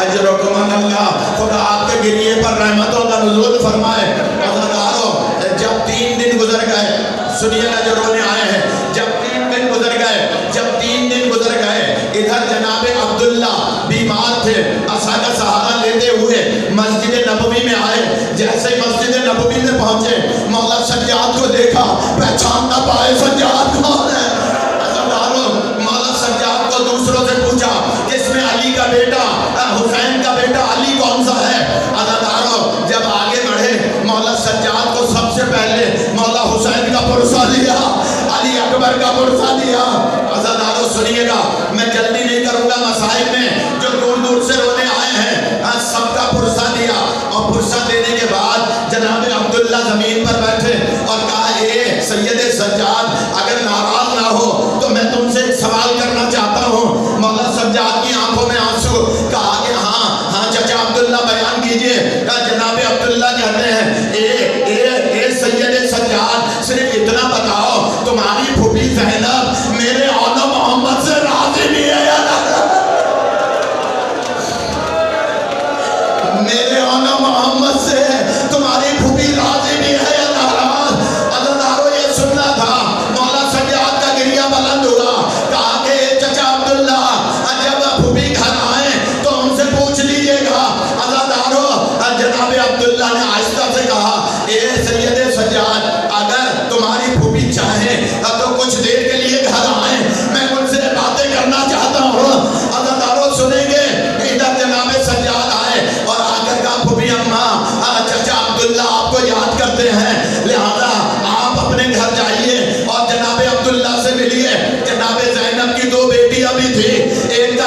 اجرکم اللہ خدا آپ کے گریے پر رحمتوں کا نزول فرمائے. عزیزانو جب 3 دن گزر گئے, سنیے گا جو رونے آئے ہیں, جب 3 دن گزر گئے ادھر جناب عبداللہ بیمار تھے عصا کا سہارا لیتے ہوئے مسجد نبوی میں آئے. جیسے مسجد نبوی میں پہنچے مولا سجاد کو دیکھا پہچان نہ پائے سجاد کون ہے. مولا سجاد کو دوسروں سے پوچھا کہ اس میں علی کا بیٹا حسین کا بیٹا علی کون سا ہے. عزیزانو جب آگے بڑھے مولا سجاد کو سب سے پہلے مولا حسین کا پرسہ دیا, علی اکبر کا پرسہ دیا. عزیزانو سنیے گا میں جلدی نہیں کروں گا مسائل میں جو دور دور سے رونے آئے ہیں سب کا پرسہ دیا اور پرسہ دینے کے بعد جناب عبداللہ زمین پر بیٹھے اور کہا اے سید سجاد اگر ناراض نہ ہو تو میں تم سے ایک سوال کرنا چاہتا ہوں. مولا سجاد کی آنکھوں میں آنسو, کہا کہ ہاں چچا عبداللہ بیان کیجئے. جناب عبداللہ کہتے ہیں اے سید سجاد صرف اتنا بتاؤ تمہاری پھوپھی زینب میرے اونا محمد سے راضی نہیں ہے یا میرے اونا محمد سے تمہاری پھوپھی راضی نہیں ہے یا ناراض. عزیزانو یہ سننا تھا. مولا سجاد کا گریہ بلند ہوا, کہا کہ چچا عبداللہ جب پھوپھی گھر آئیں تو ان سے پوچھ لیجئے گا. عزیزانو جناب عبداللہ نے آہستہ سے کہا اے سید سجاد اگر تمہاری پھوپھی چاہیں تو کچھ دیر کے لیے گھر آئیں, میں ان سے باتیں کرنا چاہتا ہوں. عزیزانو سنیں گے ادھر جناب سجاد آئے اور آ کر کہا پھوپھی اماں چچا عبداللہ آپ کو یاد کرتے ہیں لہذا آپ اپنے گھر جائیے اور جناب عبداللہ سے ملیے. جناب زینب کی 2 بیٹیاں بھی تھی, ایک کا